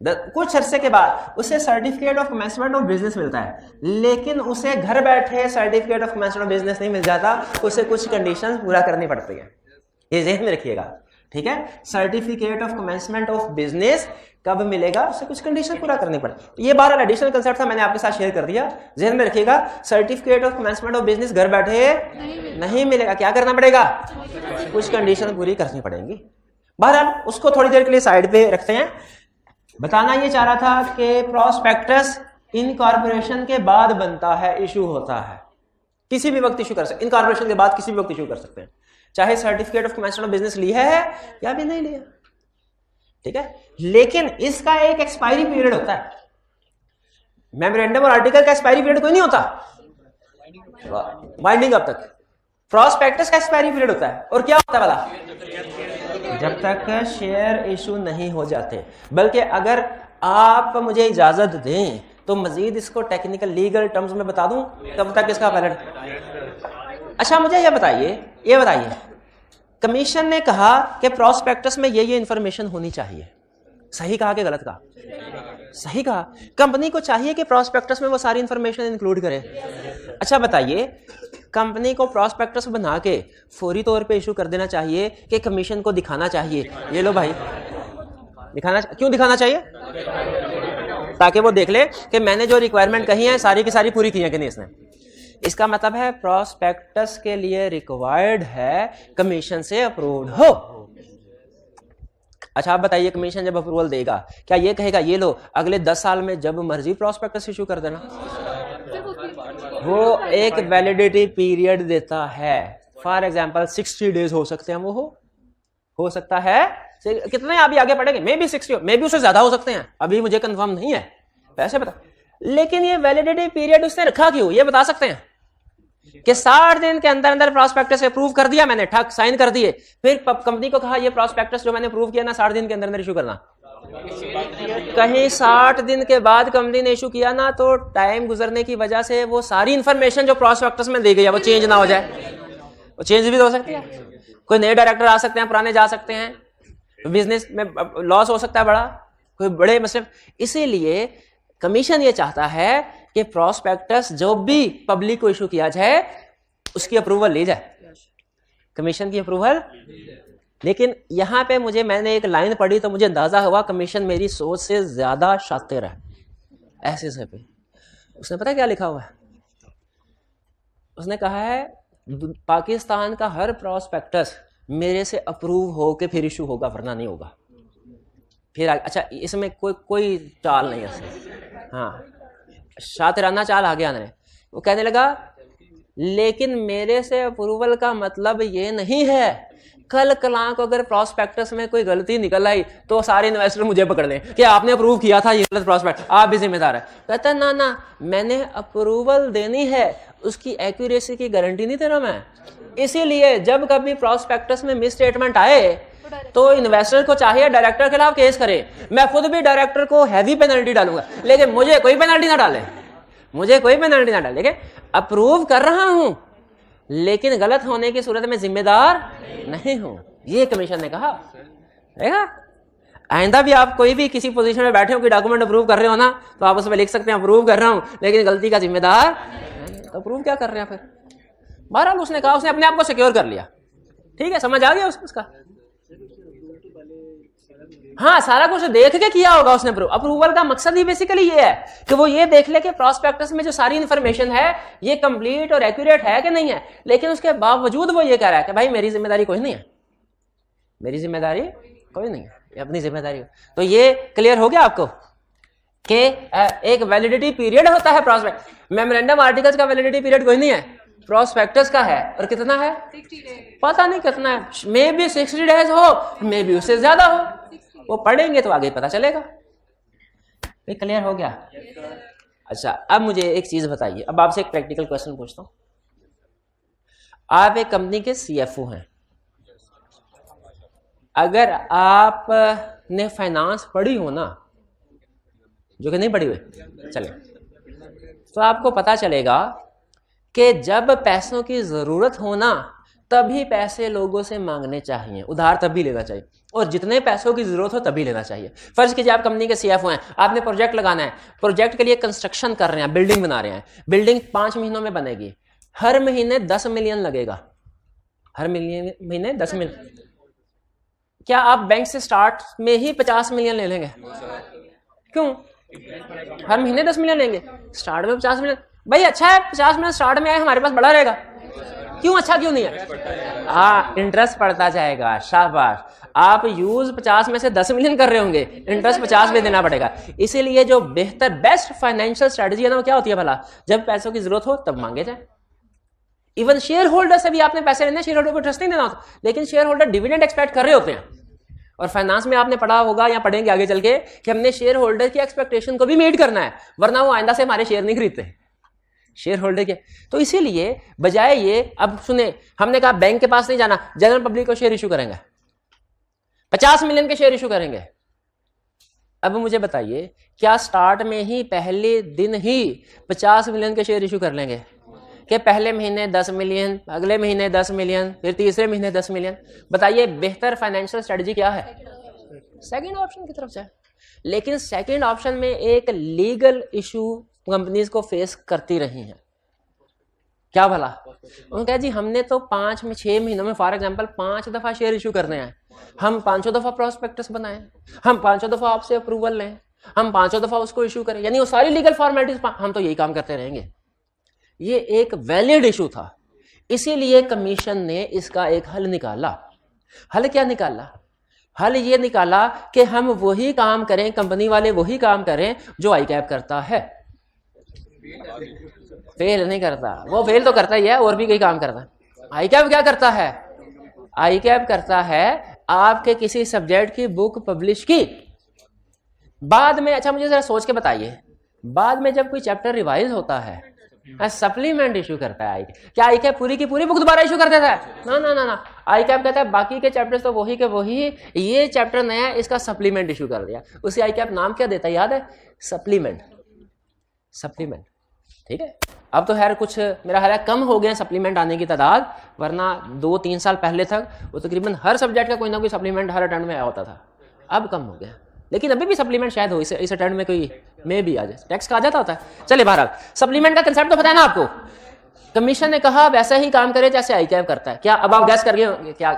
कुछ अरसे के बाद उसे certificate of commencement of business मिलता है। लेकिन उसे घर बैठे certificate of commencement of business नहीं मिल जाता, उसे कुछ कंडीशंस पूरा करनी पड़ती है, ये ध्यान में रखिएगा, ठीक है। Certificate of commencement of business कब मिलेगा, उसे कुछ कंडीशन पूरा करनी पड़ती। ये 12 एडिशनल कंसेप्ट था, मैंने आपके साथ शेयर कर दिया, ध्यान में रखिएगा। Certificate of commencement of business घर बैठे नहीं मिलेगा, क्या करना पड़ेगा, कुछ कंडीशन पूरी करनी पड़ेंगी। बहरहाल उसको थोड़ी देर के लिए साइड पे रखते हैं। बताना ये चाह रहा था कि प्रॉस्पेक्टस इनकॉर्पोरेशन के बाद बनता है, इशू होता है, किसी भी वक्त इशू कर सकते, इनकॉर्पोरेशन के बाद किसी भी वक्त इशू कर सकते हैं, चाहे certificate of commencement of business लिया है या भी नहीं लिया, ठीक है। लेकिन इसका एक एक्सपायरी पीरियड होता है, मेमोरेंडम और आर्टिकल का एक्सपायरी पीरियड कोई नहीं होता, वाइंडिंग अप तक। प्रॉस्पेक्टस का एक्सपायरी पीरियड होता है, और क्या होता है वाला, जब तक शेयर इशू नहीं हो जाते। बल्कि अगर आप मुझे इजाजत दें तो मजीद इसको टेक्निकल लीगल टर्म्स में बता दूं तब तक इसका वैलिड। अच्छा मुझे ये बताइए कमीशन ने कहा कि प्रॉस्पेक्टस में ये इंफॉर्मेशन होनी चाहिए, सही कहा कि गलत कहा? सही कहा। कंपनी को चाहिए कि प्रॉस्पेक्टस में वो सारी इंफॉर्मेशन इंक्लूड करे। अच्छा बताइए, कंपनी को प्रॉस्पेक्टस बना के फौरी तौर पे इशू कर देना चाहिए कि कमीशन को दिखाना चाहिए, ये लो भाई दिखाना, क्यों दिखाना चाहिए? ताकि वो देख ले कि मैंने जो रिक्वायरमेंट कही है सारी की सारी पूरी की है कि नहीं इसने। इसका मतलब है प्रॉस्पेक्टस के लिए रिक्वायर्ड है कमीशन से अप्रूव्ड हो। अच्छा आप बताइए, कमीशन जब अप्रूवल देगा क्या ये कहेगा ये लो अगले 10 साल में जब मर्जी प्रॉस्पेक्टस इशू कर देना? वो एक वैलिडिटी पीरियड देता है। फॉर एग्जांपल 60 डेज हो सकते हैं, वो हो सकता है कितने अभी आगे पढ़ेंगे, मे बी 60, मे बी उससे ज्यादा हो सकते हैं, अभी मुझे कंफर्म नहीं है वैसे बता। लेकिन ये वैलिडिटी पीरियड उसने रखा क्यों, ये बता सकते हैं कि 60 दिन के अंदर अंदर प्रॉस्पेक्टस अप्रूव कर दिया मैंने, ठक साइन कर दिए, फिर कंपनी को कहा ये प्रॉस्पेक्टस जो मैंने अप्रूव किया ना 60 दिन के अंदर अंदर इशू करना। कहीं 60 दिन के बाद कंपनी ने इशू किया ना तो टाइम गुजरने की वजह से वो सारी इंफॉर्मेशन जो प्रॉस्पेक्टस में दी गई है वो चेंज ना हो जाए, वो चेंज भी तो हो सकती है। कोई नए डायरेक्टर आ सकते हैं, पुराने जा सकते हैं, बिजनेस में लॉस हो सकता है बड़ा, कोई बड़े मसले। इसीलिए कमीशन ये चाहता है कि प्रॉस्पेक्टस जो भी पब्लिक को इशू किया जाए उसकी अप्रूवल ली जाए, कमीशन की अप्रूवल। लेकिन यहां पे मैंने एक लाइन पढ़ी तो मुझे अंदाजा हुआ कमीशन मेरी सोच से ज्यादा शातिर है। ऐसे से पे उसने पता क्या लिखा हुआ है, उसने कहा है पाकिस्तान का हर प्रॉस्पेक्टस मेरे से अप्रूव हो के फिर इशू होगा, वरना नहीं होगा। फिर अच्छा इसमें कोई चाल नहीं है, हाँ शातिराना चाल आ गया। वो कहने लगा लेकिन मेरे से अप्रूवल का मतलब ये नहीं है कल कलां को अगर प्रॉस्पेक्टस में कोई गलती निकल आई तो सारे इन्वेस्टर मुझे पकड़ लें कि आपने अप्रूव किया था ये गलत प्रॉस्पेक्ट, आप भी जिम्मेदार है। कहता है ना मैंने अप्रूवल देनी है, उसकी एक्यूरेसी की गारंटी नहीं दे रहा मैं। इसीलिए जब कभी प्रॉस्पेक्टस में मिस स्टेटमेंट आए तो इन्वेस्टर को चाहिए डायरेक्टर के खिलाफ केस करे। मैं खुद भी डायरेक्टर को हैवी पेनल्टी डालूंगा, लेकिन मुझे कोई पेनल्टी ना डाले, मुझे कोई पेनल्टी ना डाले। लेकिन अप्रूव कर रहा हूं, लेकिन गलत होने की सूरत में जिम्मेदार नहीं हूं, ये कमीशन ने कहा। देखा, आइंदा भी आप कोई भी किसी पोजीशन में बैठे हो कि डॉक्यूमेंट अप्रूव कर रहे हो ना, तो आप उसमें लिख सकते हैं अप्रूव कर रहा हूं, लेकिन गलती का जिम्मेदार तो अप्रूव क्या कर रहे हैं फिर। बहरहाल उसने कहा, उसने अपने आप को सिक्योर कर लिया। ठीक है, समझ आ गया उसका। हाँ, सारा कुछ देख के किया होगा उसने। अप्रूवल का मकसद ही बेसिकली ये है कि वो ये देख ले कि प्रॉस्पेक्टस में जो सारी इंफॉर्मेशन है ये कंप्लीट और एक्यूरेट है कि नहीं है। लेकिन उसके बावजूद वो ये कह रहा है कि भाई मेरी जिम्मेदारी कोई नहीं है, मेरी जिम्मेदारी कोई नहीं है, अपनी जिम्मेदारी। तो ये क्लियर हो गया आपको कि एक वैलिडिटी पीरियड होता है प्रॉस्पेक्ट। मेमोरेंडम आर्टिकल्स का वैलिडिटी पीरियड कोई नहीं है, प्रॉस्पेक्टस का है। और कितना है? 60 डेज। पता नहीं कितना है, मे बी 60 डेज हो, मे बी उससे ज्यादा हो, वो पढ़ेंगे तो आगे पता चलेगा। ये क्लियर हो गया? अच्छा, अब मुझे एक चीज बताइए, अब आपसे एक प्रैक्टिकल क्वेश्चन पूछता हूं। आप एक कंपनी के CFO हैं। अगर आप ने फाइनेंस पढ़ी हो ना, जो कि नहीं पढ़ी हुई, चले, तो आपको पता चलेगा कि जब पैसों की जरूरत हो ना, तभी पैसे लोगों से मांगने चाहिए, उधार तभी लेना चाहिए, और जितने पैसों की जरूरत हो तभी लेना चाहिए। फर्ज कीजिए आप कंपनी के CFO हैं, आपने प्रोजेक्ट लगाना है, प्रोजेक्ट के लिए कंस्ट्रक्शन कर रहे हैं, बिल्डिंग बना रहे हैं, बिल्डिंग 5 महीनों में बनेगी, हर महीने 10 मिलियन लगेगा, हर महीने 10 मिलियन। क्या आप बैंक से स्टार्ट में ही 50 मिलियन ले लेंगे? क्यों? हर महीने 10 मिलियन लेंगे, स्टार्ट में 50 मिलियन। भाई अच्छा है 50 मिलियन स्टार्ट में आए, हमारे पास बड़ा रहेगा। क्यों अच्छा क्यों नहीं है? हाँ, इंटरेस्ट पड़ता जाएगा। शाबाश, आप यूज 50 में से 10 मिलियन कर रहे होंगे, इंटरेस्ट 50 में देना पड़ेगा। इसीलिए जो बेहतर बेस्ट फाइनेंशियल स्ट्रेटजी है ना, वो क्या होती है भला? जब पैसों की जरूरत हो तब मांगे जाए। इवन शेयर होल्डर से भी आपने पैसे लेने, शेयर होल्डर को इंटरेस्ट नहीं देना होता, लेकिन शेयर होल्डर डिविडेंड एक्सपेक्ट कर रहे होते हैं। और फाइनेंस में आपने पढ़ा होगा या पढ़ेंगे आगे चल के कि हमने शेयर होल्डर की एक्सपेक्टेशन को भी मीट करना है, वरना वो आइंदा से हमारे शेयर नहीं खरीदते शेयर होल्डर के। तो इसीलिए बजाय ये, अब सुने, हमने कहा बैंक के पास नहीं जाना, जनरल पब्लिक को शेयर इशू करेंगे, 50 मिलियन के शेयर इशू करेंगे। अब मुझे बताइए, क्या स्टार्ट में ही पहले दिन ही 50 मिलियन के शेयर इशू कर लेंगे कि पहले महीने 10 मिलियन, अगले महीने 10 मिलियन, फिर तीसरे महीने 10 मिलियन? बताइए बेहतर फाइनेंशियल स्ट्रेटजी क्या है? सेकंड ऑप्शन की तरफ जाए। लेकिन सेकंड ऑप्शन में एक लीगल इशू कंपनीज को फेस करती रही हैं। क्या भला? उन्होंने कहा जी हमने तो 5-6 महीनों में फॉर एग्जांपल 5 दफा शेयर इशू करने हैं, हम 5 दफा प्रॉस्पेक्टस बनाएं, हम 5 दफा आपसे अप्रूवल लें, हम 5 दफा उसको इशू करें, यानी वो सारी लीगल फॉर्मेलिटीज हम तो यही काम करते रहेंगे। ये एक वैलिड इशू था, इसीलिए कमीशन ने इसका एक हल निकाला। हल क्या निकाला? हल ये निकाला कि हम वही काम करें, कंपनी वाले वही काम करें जो आईकैप करता है। फेल नहीं करता, वो फेल तो करता ही है, और भी कई काम करता है। आईकैप क्या करता है? आईकैप करता है आपके किसी सब्जेक्ट की बुक पब्लिश की, बाद में, अच्छा मुझे जरा सोच के बताइए, बाद में जब कोई चैप्टर रिवाइज होता है, सप्लीमेंट इशू करता है। क्या आईकैप पूरी की पूरी बुक दोबारा इशू कर देता है? ना ना ना ना, आईकैप कहता है बाकी के चैप्टर्स तो वही के वही, ये चैप्टर नया, इसका सप्लीमेंट इशू कर दिया। उसे आईकैप नाम क्या देता है याद है? सप्लीमेंट। सप्लीमेंट, ठीक है। अब तो खैर कुछ मेरा ख्याल है कम हो गए सप्लीमेंट आने की तादाद, वरना 2-3 साल पहले तक वो तकरीबन हर सब्जेक्ट का कोई ना कोई सप्लीमेंट हर अटेम्प्ट में आया होता था। अब कम हो गया, लेकिन अभी भी सप्लीमेंट शायद हो, इस अटेम्प्ट में कोई में भी आ जाए, टैक्स का आ जाता होता है। चले बहरहाल, सप्लीमेंट का कंसेप्ट तो पता है ना आपको। कमीशन ने कहा वैसा ही काम करे जैसे आईकैप करता है। क्या अब आप गैस करिए क्या?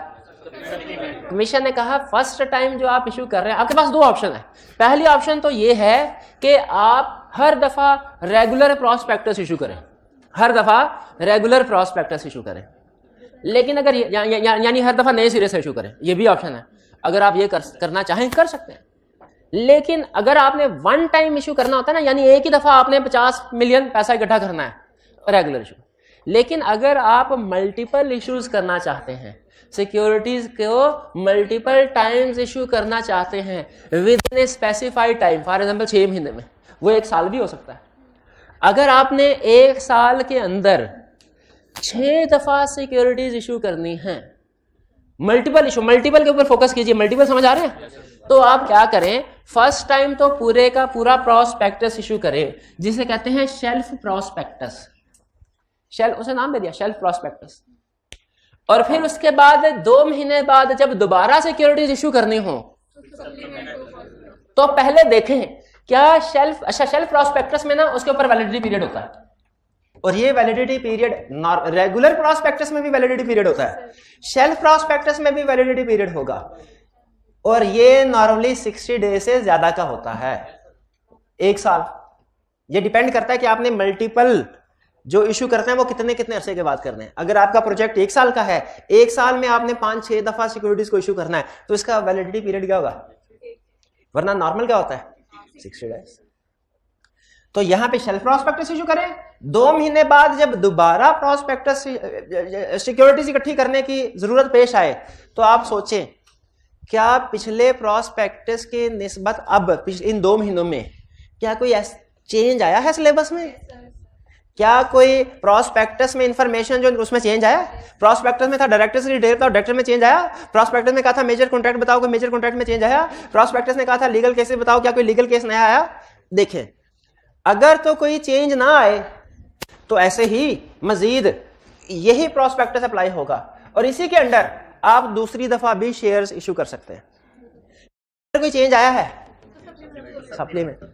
कमीशन ने कहा फर्स्ट टाइम जो आप इशू कर रहे हैं, आपके पास 2 ऑप्शन है। पहली ऑप्शन तो ये है कि आप हर दफा रेगुलर प्रॉस्पेक्टस इशू करें, हर दफा रेगुलर प्रॉस्पेक्टस इशू करें, लेकिन अगर यानी हर दफा नए सिरे से इशू करें, ये भी ऑप्शन है। अगर आप ये करना चाहें कर सकते हैं। लेकिन अगर आपने वन टाइम इशू करना होता है ना, यानी एक ही दफा आपने 50 मिलियन पैसा इकट्ठा करना है, रेगुलर इशू। लेकिन अगर आप मल्टीपल इश्यूज करना चाहते हैं, सिक्योरिटीज को मल्टीपल टाइम्स इशू करना चाहते हैं with in a specified time, for example 6 महीने में, वो 1 साल भी हो सकता है। अगर आपने 1 साल के अंदर 6 दफा सिक्योरिटीज इशू करनी है, मल्टीपल इशू, मल्टीपल के ऊपर फोकस कीजिए, मल्टीपल समझ आ रहे हैं? तो आप क्या करें, फर्स्ट टाइम तो पूरे का पूरा प्रॉस्पेक्टस इशू करें, जिसे कहते हैं शेल्फ प्रॉस्पेक्टस। शेल्फ, उसे नाम दे दिया शेल्फ प्रॉस्पेक्टस। और फिर उसके बाद 2 महीने बाद जब दोबारा सिक्योरिटीज इशू करनी हो तो पहले देखें क्या शेल्फ, अच्छा शेल्फ प्रॉस्पेक्टस में ना उसके ऊपर वैलिडिटी पीरियड होता है, और ये वैलिडिटी पीरियड रेगुलर प्रॉस्पेक्टस में भी वैलिडिटी पीरियड होता है, शेल्फ प्रॉस्पेक्टस में भी वैलिडिटी पीरियड होगा, और ये नॉर्मली 60 डेज से ज्यादा का होता है, 1 साल। ये डिपेंड करता है कि आपने मल्टीपल जो इशू करते हैं वो कितने कितने अरसे के बाद करने हैं। अगर आपका प्रोजेक्ट 1 साल का है, 1 साल में आपने 5-6 दफा सिक्योरिटीज को इशू करना है, तो इसका वैलिडिटी पीरियड क्या होगा, वरना नॉर्मल क्या होता है 60 डेज। तो यहां पे शेल्फ प्रॉस्पेक्टस इशू करें, 2 महीने बाद जब दोबारा प्रॉस्पेक्टस सिक्योरिटीज इकट्ठी करने की जरूरत पेश आए तो आप सोचें क्या पिछले प्रॉस्पेक्टस के निस्बत अब इन 2 महीनों में क्या कोई चेंज आया है सिलेबस में? क्या कोई प्रॉस्पेक्टस में इंफॉर्मेशन जो उसमें चेंज आया? प्रॉस्पेक्टस में था डायरेक्टर से डिटेल बताओ, डायरेक्टर में चेंज आया। प्रॉस्पेक्टस में कहा था मेजर कॉन्ट्रैक्ट बताओ, कोई मेजर कॉन्ट्रैक्ट में चेंज आया। प्रॉस्पेक्टस ने कहा था लीगल केसेस बताओ, क्या कोई लीगल केस नया आया? देखें, अगर तो कोई चेंज ना आए तो ऐसे ही मजीद यही प्रॉस्पेक्टस अप्लाई होगा, और इसी के अंडर आप दूसरी दफा भी शेयर्स इशू कर सकते हैं। अगर कोई चेंज आया है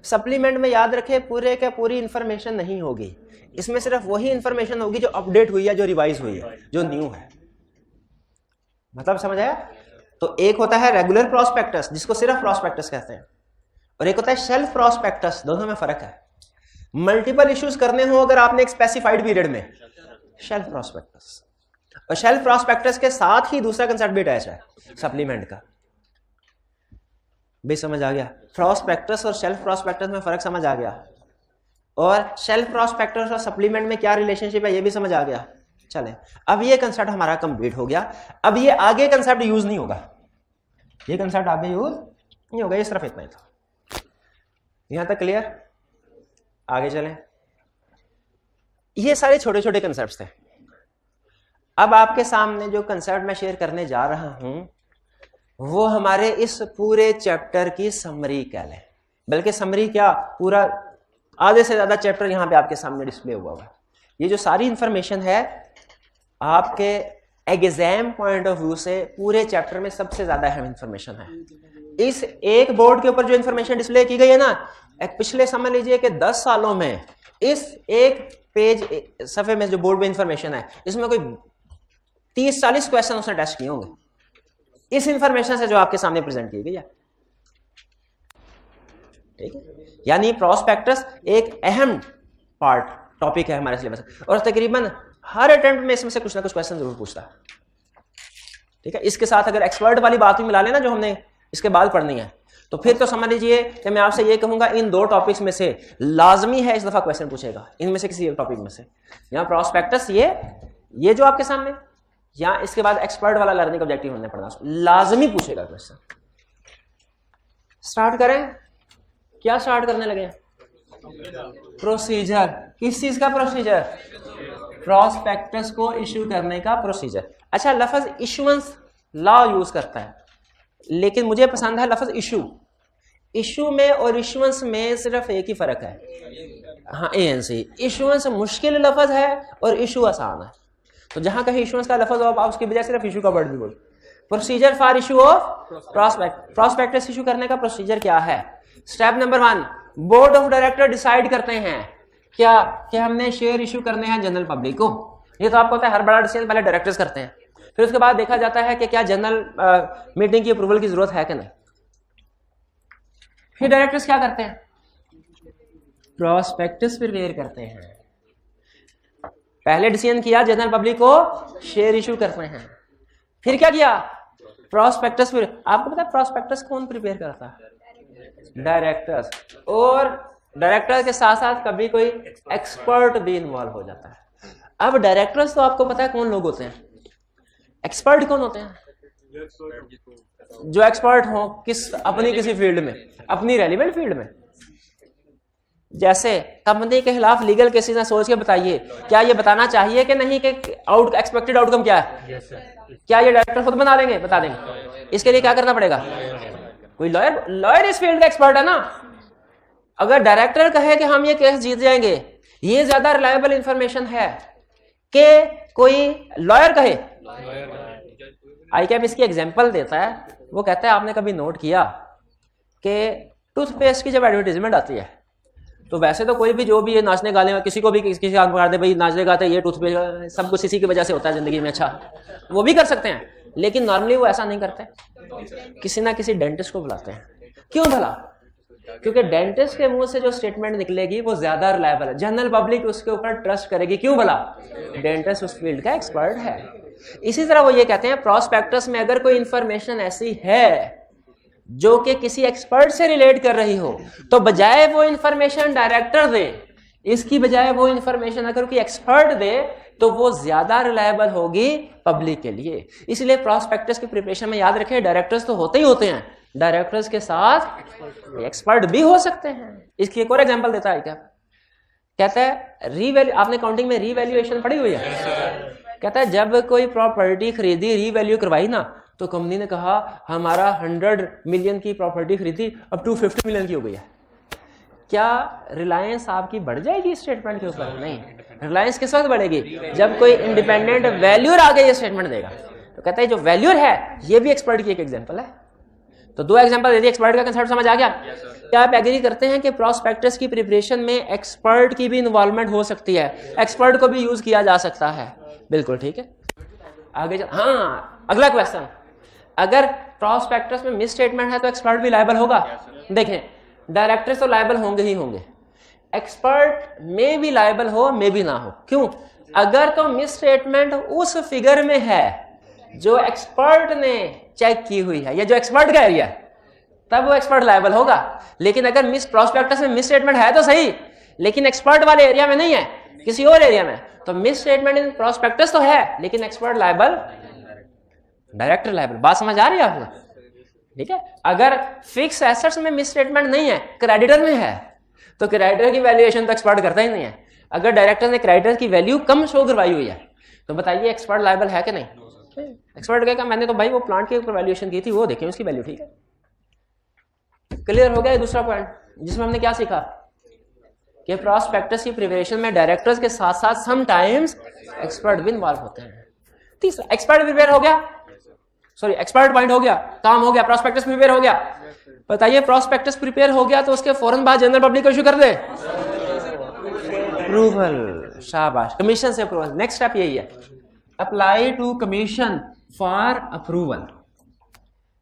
सप्लीमेंट में याद रखें पूरे के पूरी इंफॉर्मेशन नहीं होगी, इसमें सिर्फ वही इंफॉर्मेशन होगी जो अपडेट हुई है, जो रिवाइज हुई है, जो न्यू है। मतलब समझ आया? तो एक होता है रेगुलर प्रॉस्पेक्टस जिसको सिर्फ प्रॉस्पेक्टस कहते हैं, और एक होता है शेल्फ प्रॉस्पेक्टस, दोनों में फर्क है। मल्टीपल इश्यूज करने हो अगर आपने एक स्पेसिफाइड पीरियड में, शेल्फ प्रॉस्पेक्टस, और शेल्फ प्रॉस्पेक्टस के साथ ही दूसरा कंसेप्ट भी अटैच है सप्लीमेंट का। भी समझ आ गया? प्रॉस्पेक्टस और शेल्फ प्रॉस्पेक्टस में फर्क समझ आ गया, और शेल्फ प्रॉस्पेक्टस और सप्लीमेंट में क्या रिलेशनशिप है ये भी समझ आ गया। चले, अब ये कंसेप्ट हमारा कंप्लीट हो गया। अब ये आगे कंसेप्ट यूज नहीं होगा, ये कंसेप्ट आगे यूज नहीं होगा, ये सिर्फ इतना ही था। यहां तक क्लियर? आगे चलें। ये सारे छोटे छोटे कंसेप्ट थे। अब आपके सामने जो कंसेप्ट मैं शेयर करने जा रहा हूं वो हमारे इस पूरे चैप्टर की समरी कह लें, बल्कि समरी क्या, पूरा आधे से ज्यादा चैप्टर यहां पे आपके सामने डिस्प्ले हुआ है। ये जो सारी इंफॉर्मेशन है आपके एग्जाम पॉइंट ऑफ व्यू से पूरे चैप्टर में सबसे ज्यादा अहम इंफॉर्मेशन है। इस एक बोर्ड के ऊपर जो इंफॉर्मेशन डिस्प्ले की गई है ना, एक पिछले समझ लीजिए कि 10 सालों में इस एक पेज सफे में जो बोर्ड में इंफॉर्मेशन है इसमें कोई 30-40 क्वेश्चन उसने टेस्ट किए होंगे इस इंफॉर्मेशन से जो आपके सामने प्रेजेंट की गई है। ठीक है, यानी प्रॉस्पेक्टस एक अहम पार्ट टॉपिक है हमारे सिलेबस, और तकरीबन हर अटेम्प्ट में इसमें से कुछ ना कुछ क्वेश्चन जरूर पूछता है। ठीक है, इसके साथ अगर एक्सपर्ट वाली बात भी मिला लेना जो हमने इसके बाद पढ़नी है, तो फिर तो समझ लीजिए कि मैं आपसे ये कहूंगा इन 2 टॉपिक्स में से लाजमी है इस दफा क्वेश्चन पूछेगा, इनमें से किसी एक टॉपिक में से। यहाँ प्रॉस्पेक्टस ये जो आपके सामने, या इसके बाद एक्सपर्ट वाला लर्निंग ऑब्जेक्टिव हमने पढ़ना, लाजमी पूछेगा क्वेश्चन। स्टार्ट करें? क्या स्टार्ट करने लगे? प्रोसीजर। किस चीज का प्रोसीजर? प्रॉस्पेक्टस को इश्यू करने का प्रोसीजर। अच्छा, लफ्ज इशुएंस लॉ यूज करता है, लेकिन मुझे पसंद है लफ्ज इशू। इशू में और इशुएंस में सिर्फ एक ही फर्क है, हाँ, एएनसी। इशुएंस मुश्किल लफ्ज है और इशू आसान है, तो जहां कहीं इशुएंस का लफ्ज हो आप उसकी बजाय सिर्फ इशू का वर्ड भी बोल। Procedure for issue of prospectus issue करने का प्रोसीजर क्या है? Step number 1, board of director decide करते हैं क्या कि हमने शेयर इशू करने हैं जनरल पब्लिक को। ये तो आपको पता है हर बड़ा डिसीजन पहले डायरेक्टर्स करते हैं, फिर उसके बाद देखा जाता है कि क्या जनरल मीटिंग की अप्रूवल की जरूरत है कि नहीं। फिर डायरेक्टर्स क्या करते हैं? प्रॉस्पेक्टस प्रिपेयर करते हैं। पहले डिसीजन किया जनरल पब्लिक को शेयर इशू करते हैं, फिर क्या किया? प्रॉस्पेक्टस। फिर आपको पता है प्रॉस्पेक्टस कौन प्रिपेयर करता है? डायरेक्टर्स, और डायरेक्टर के साथ साथ कभी कोई एक्सपर्ट भी इन्वॉल्व हो जाता है। अब डायरेक्टर्स तो आपको पता है कौन लोग होते हैं, एक्सपर्ट कौन होते हैं? जो एक्सपर्ट हो किसी फील्ड में, अपनी रेलिवेंट फील्ड में। जैसे कंपनी के खिलाफ लीगल केसेस सोच के बताइए, क्या ये बताना चाहिए कि नहीं कि एक्सपेक्टेड आउटकम क्या है? क्या ये डायरेक्टर खुद बना देंगे, बता देंगे? इसके लिए क्या करना पड़ेगा? कोई लॉयर इस फील्ड का एक्सपर्ट है ना। अगर डायरेक्टर कहे कि हम ये केस जीत जाएंगे, ये ज्यादा रिलायबल इंफॉर्मेशन है कि कोई लॉयर कहे। आईकैप इसकी एग्जांपल देता है, वो कहता है आपने कभी नोट किया कि टूथपेस्ट की जब एडवर्टीजमेंट आती है तो वैसे तो कोई भी जो भी ये नाचने गाने में किसी को भी किसी आंख मार दे भाई नाचने गाते ये टूथपेस्ट सब कुछ इसी की वजह से होता है जिंदगी में, अच्छा वो भी कर सकते हैं, लेकिन नॉर्मली वो ऐसा नहीं करते, किसी ना किसी डेंटिस्ट को बुलाते हैं। क्यों भला? क्योंकि डेंटिस्ट के मुंह से जो स्टेटमेंट निकलेगी वो ज्यादा रिलायबल है, जनरल पब्लिक उसके ऊपर ट्रस्ट करेगी। क्यों भला? डेंटिस्ट उस फील्ड का एक्सपर्ट है। इसी तरह वो ये कहते हैं प्रॉस्पेक्टस में अगर कोई इंफॉर्मेशन ऐसी है जो कि किसी एक्सपर्ट से रिलेट कर रही हो, तो बजाय वो इंफॉर्मेशन डायरेक्टर दे, इसकी बजाय वो इंफॉर्मेशन अगर कोई एक्सपर्ट दे तो वो ज्यादा रिलायबल होगी पब्लिक के लिए। इसलिए प्रॉस्पेक्टस की प्रिपरेशन में याद रखें डायरेक्टर्स तो होते ही होते हैं, डायरेक्टर्स के साथ एक्सपर्ट भी हो सकते हैं। इसकी एक और एग्जांपल देता है, क्या कहता है आपने काउंटिंग में रीवैल्यूएशन पढ़ी हुई है? कहता है जब कोई प्रॉपर्टी खरीदी रीवैल्यू करवाई ना, तो कंपनी ने कहा हमारा 100 मिलियन की प्रॉपर्टी खरीदी अब 250 मिलियन की हो गई है। क्या रिलायंस आपकी बढ़ जाएगी इस स्टेटमेंट के ऊपर? नहीं, रिलायंस किस वक्त बढ़ेगी? जब कोई इंडिपेंडेंट वैल्यूअर आगे ये स्टेटमेंट देगा। तो कहता है जो वैल्यूअर है ये भी एक्सपर्ट की एक एग्जांपल है। तो दो एग्जांपल दे दिए, एक्सपर्ट का कंसेप्ट समझ आ गया? क्या आप एग्री करते हैं कि प्रॉस्पेक्टस की प्रिपरेशन में एक्सपर्ट की भी इन्वॉल्वमेंट हो सकती है, एक्सपर्ट को भी यूज किया जा सकता है? बिल्कुल ठीक है। आगे हाँ, अगला क्वेश्चन, अगर प्रॉस्पेक्टस में मिस स्टेटमेंट है तो एक्सपर्ट भी लायबल होगा? देखें डायरेक्टर्स तो लायबल होंगे ही होंगे, एक्सपर्ट में भी लायबल हो में भी ना हो। क्यों? अगर तो मिस स्टेटमेंट उस फिगर में है जो एक्सपर्ट ने चेक की हुई है या जो एक्सपर्ट का एरिया है, तब वो एक्सपर्ट लायबल होगा। लेकिन अगर मिस प्रॉस्पेक्टस में मिस स्टेटमेंट है तो सही, लेकिन एक्सपर्ट वाले एरिया में नहीं है, किसी और एरिया में, तो मिस स्टेटमेंट इन प्रॉस्पेक्टस तो है लेकिन एक्सपर्ट लायबल, डायरेक्टर लायबल। बात समझ आ रही है आपको? ठीक है। अगर फिक्स एसेट्स में मिस स्टेटमेंट नहीं है, क्रेडिटर में है, तो क्रेडिटर की वैल्यूएशन तो एक्सपर्ट करता ही नहीं है। अगर डायरेक्टर ने क्रेडिटर की वैल्यू कम शो करवाई हुई है तो बताइए एक्सपर्ट लायबल है कि नहीं? एक्सपर्ट कहेगा मैंने तो भाई वो प्लांट के ऊपर वैल्यूएशन की थी, वो देखें उसकी वैल्यू ठीक है। क्लियर हो गया? दूसरा पॉइंट जिसमें हमने क्या सीखा कि प्रॉस्पेक्टस की प्रिपरेशन में डायरेक्टर्स के साथ साथ समटाइम्स एक्सपर्ट भी इन्वॉल्व होते हैं। तीसरा, एक्सपर्ट प्रिपेयर हो गया, सॉरी एक्सपर्ट पॉइंट हो गया, काम हो गया, प्रॉस्पेक्टस प्रिपेयर हो गया। बताइए प्रॉस्पेक्टस प्रिपेयर हो गया तो उसके फौरन बाद जनरल पब्लिक को इशू कर दे, अप्रूवल, शाबाश, कमीशन से अप्रूवल। नेक्स्ट स्टेप यही है, apply to commission for approval.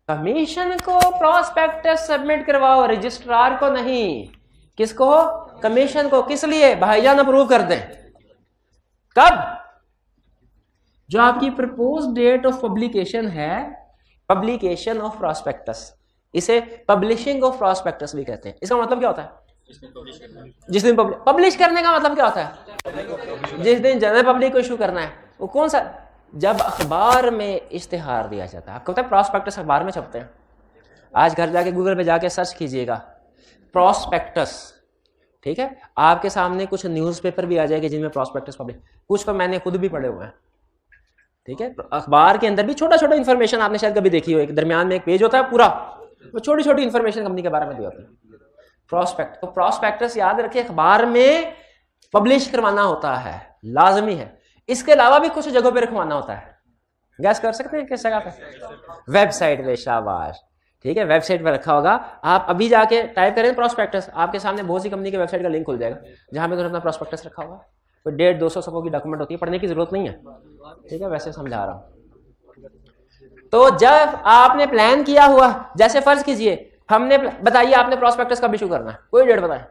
Commission को प्रॉस्पेक्टस सबमिट करवाओ, रजिस्ट्रार को नहीं। किसको? कमीशन को। किस लिए? भाईजान अप्रूव कर दें। कब? जो आपकी प्रपोज डेट ऑफ पब्लिकेशन है, पब्लिकेशन ऑफ प्रॉस्पेक्टस, इसे पब्लिशिंग ऑफ प्रॉस्पेक्टस भी कहते हैं। इसका मतलब क्या होता है? जिस दिन पब्लिश करने का मतलब क्या होता है? जिस दिन जनरल पब्लिक को इशू करना है। वो कौन सा? जब अखबार में इश्तिहार दिया जाता है। आपको पता है प्रॉस्पेक्टस अखबार में छपते हैं। आज घर जाके गूगल पे जाके सर्च कीजिएगा प्रॉस्पेक्टस, ठीक है, आपके सामने कुछ न्यूज़पेपर भी आ जाएंगे जिनमें प्रॉस्पेक्टस पब्लिश, कुछ तो मैंने खुद भी पढ़े हुए हैं। ठीक है, अखबार के अंदर भी छोटा छोटा इन्फॉर्मेशन आपने शायद कभी देखी हो, एक दरमियान में एक पेज होता है पूरा, वो छोटी छोटी इन्फॉर्मेशन कंपनी के बारे में दी होती है। प्रॉस्पेक्ट, तो प्रॉस्पेक्टस याद रखिए अखबार में पब्लिश करवाना होता है, लाजमी है। इसके अलावा भी कुछ जगहों पे रखवाना होता है। गैस कर सकते हैं किस जगह पे? वेबसाइट पे, शाबाश, ठीक है, वेबसाइट पे रखा होगा। आप अभी जाके टाइप करें प्रॉस्पेक्टस, आपके सामने बहुत सी कंपनी के वेबसाइट का लिंक खुल जाएगा जहां पे अपना प्रॉस्पेक्टस रखा होगा। तो 150-200 सफों की डॉक्यूमेंट होती है, पढ़ने की जरूरत नहीं है, ठीक है, वैसे समझा रहा हूं। तो जब आपने प्लान किया हुआ, जैसे फर्ज कीजिए हमने, बताइए आपने प्रॉस्पेक्टस कब इशू करना है, कोई डेट बताएं।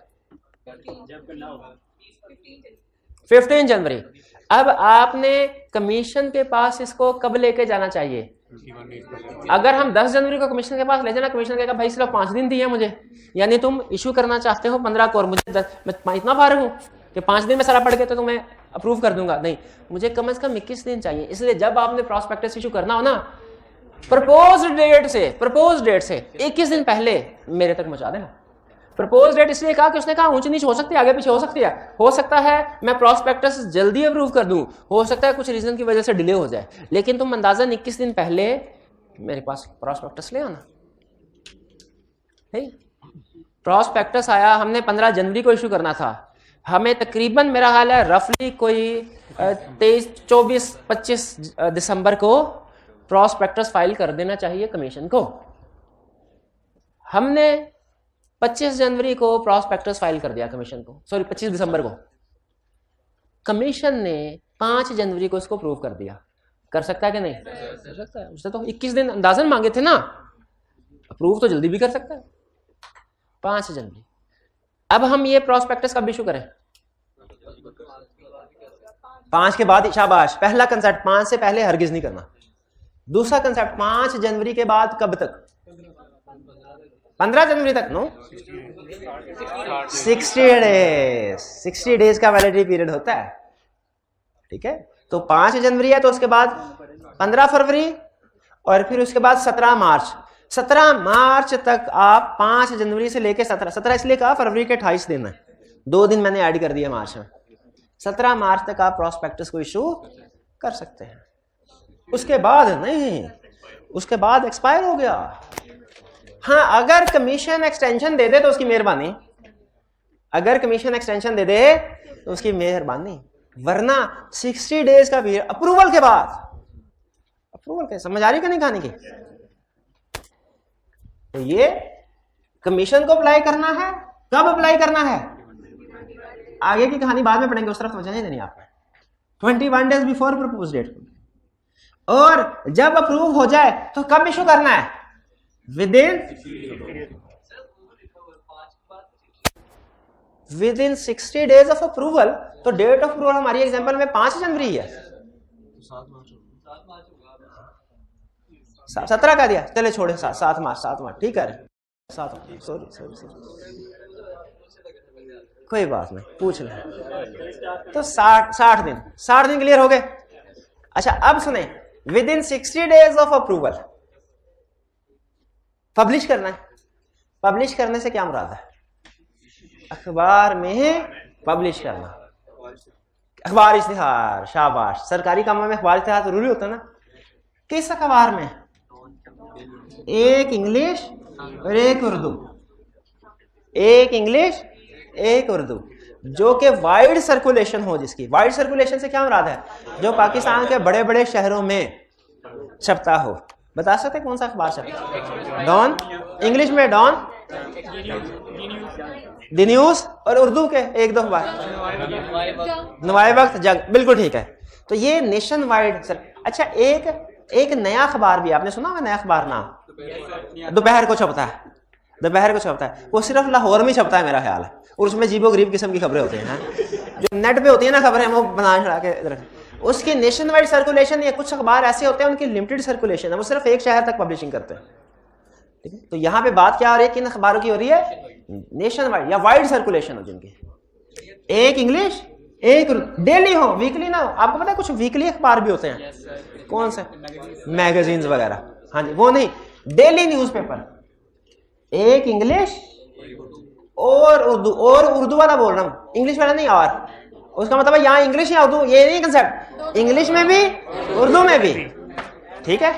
15 जनवरी। अब आपने कमीशन के पास इसको कब लेके जाना चाहिए? अगर हम 10 जनवरी को कमीशन के पास ले जाना, कमीशन कहेगा भाई सिर्फ 5 दिन दिए मुझे, यानी तुम इशू करना चाहते हो 15 को और मुझे मैं इतना फारिग हूं कि 5 दिन में सारा पढ़ के तो मैं अप्रूव कर दूंगा। नहीं, मुझे कम से कम 21 दिन चाहिए। इसलिए जब आपने प्रॉस्पेक्टस इशू करना हो ना, प्रपोज डेट से 21 दिन पहले मेरे तक पहुंचा देना। प्रपोज डेट इसलिए कहा कि उसने कहा ऊंच नीच हो सकती है, आगे पीछे हो सकती है। हो सकता है मैं प्रॉस्पेक्टस जल्दी अप्रूव कर दूं, हो सकता है कुछ रीजन की वजह से डिले हो जाए, लेकिन तुम अंदाजन 21 दिन पहले मेरे पास प्रॉस्पेक्टस ले आना। प्रॉस्पेक्टस आया, हमने 15 जनवरी को इशू करना था, हमें तकरीबन मेरा हाल है रफली कोई 23, 24, 25 दिसंबर को प्रॉस्पेक्टस फाइल कर देना चाहिए कमीशन को। हमने 25 जनवरी को प्रॉस्पेक्टस फाइल कर दिया कमीशन को, सॉरी 25 दिसंबर को। कमीशन ने 5 जनवरी को इसको अप्रूव कर दिया। कर सकता है कि नहीं? कर सकता है। उसने तो 21 दिन अंदाजन मांगे थे ना, अप्रूव तो जल्दी भी कर सकता है। 5 जनवरी। अब हम ये प्रॉस्पेक्टस कब इशू करें? 5 के बाद। शाबाश। पहला कंसेप्ट 5 से पहले हरगिज नहीं करना। दूसरा कंसेप्ट 5 जनवरी के बाद कब तक? 15 जनवरी तक। No 60 days. 60 डेज का वैलिडिटी पीरियड होता है। ठीक है, तो 5 जनवरी है तो उसके बाद 15 फरवरी और फिर उसके बाद 17 मार्च। 17 मार्च तक आप 5 जनवरी से लेके 17 इसलिए कहा फरवरी के 28 दिन है, 2 दिन मैंने ऐड कर दिया मार्च में। 17 मार्च तक आप प्रॉस्पेक्टस को इशू कर सकते हैं। उसके बाद नहीं, उसके बाद एक्सपायर हो गया। हाँ, अगर कमीशन एक्सटेंशन दे दे तो उसकी मेहरबानी, अगर कमीशन एक्सटेंशन दे दे तो उसकी मेहरबानी, वरना 60 डेज का पीरियड अप्रूवल के बाद। अप्रूवल के समझ आ रही कि नहीं कहानी की? तो ये कमीशन को अप्लाई करना है, कब अप्लाई करना है? आगे की कहानी बाद में पढ़ेंगे, उस तरफ समझने देनी आपको। 21 डेज बिफोर प्रपोज डेट। और जब अप्रूव हो जाए तो कब इशू करना है? With in 60 days of approval. तो डेट ऑफ अप्रूवल हमारी एग्जांपल में 5 जनवरी है, 17 का दिया, चले छोड़े 7 मार्च। ठीक है, 7 मार्च। सॉरी कोई बात नहीं, पूछ ले। तो 60 दिन क्लियर हो गए। अच्छा, अब सुने, with in 60 days of approval publish करना है। पब्लिश करने से क्या मुराद है? अखबार में पब्लिश करना, अखबार इश्तिहार। शाबाश। सरकारी कामों में अखबार इश्तिहार जरूरी होता है ना। किस अखबार में? एक इंग्लिश और एक उर्दू। एक इंग्लिश एक उर्दू, जो कि वाइड सर्कुलेशन हो। जिसकी वाइड सर्कुलेशन से क्या मुराद है? जो पाकिस्तान के बड़े बड़े शहरों में छपता हो। बता सकते कौन सा अखबार छपता? डॉन। इंग्लिश में डॉन, द न्यूज, और उर्दू के एक दो अखबार, नवाए वक्त, जंग। बिल्कुल ठीक है। तो ये नेशन वाइड। अच्छा, एक नया अखबार भी आपने सुना है? नया अखबार नाम दोपहर को छपता है। दोपहर को छपता है, वो सिर्फ लाहौर में छपता है मेरा ख्याल है, और उसमें जीबो गरीब किस्म की खबरें होती हैं। जो नेट पे होती है ना खबरें, वो बना चढ़ा के, उसकी नेशन वाइड सर्कुलेशन। या कुछ अखबार ऐसे होते हैं उनकी लिमिटेड सर्कुलेशन है, वो सिर्फ एक शहर तक पब्लिशिंग करते हैं। ठीक है, तो यहाँ पे बात क्या हो रही है? किन अखबारों की हो रही है? नेशन वाइड या वाइड सर्कुलेशन हो जिनकी। एक इंग्लिश एक डेली हो, वीकली ना हो। आपको पता है कुछ वीकली अखबार भी होते हैं। कौन से? मैगजीन्स वगैरह। हाँ जी, वो नहीं, डेली न्यूज़पेपर। एक इंग्लिश और उर्दू। और उर्दू वाला बोल रहा हूँ, इंग्लिश वाला नहीं। और उसका मतलब है यहाँ इंग्लिश या उर्दू, ये नहीं कंसेप्ट। इंग्लिश में भी उर्दू में भी। ठीक है,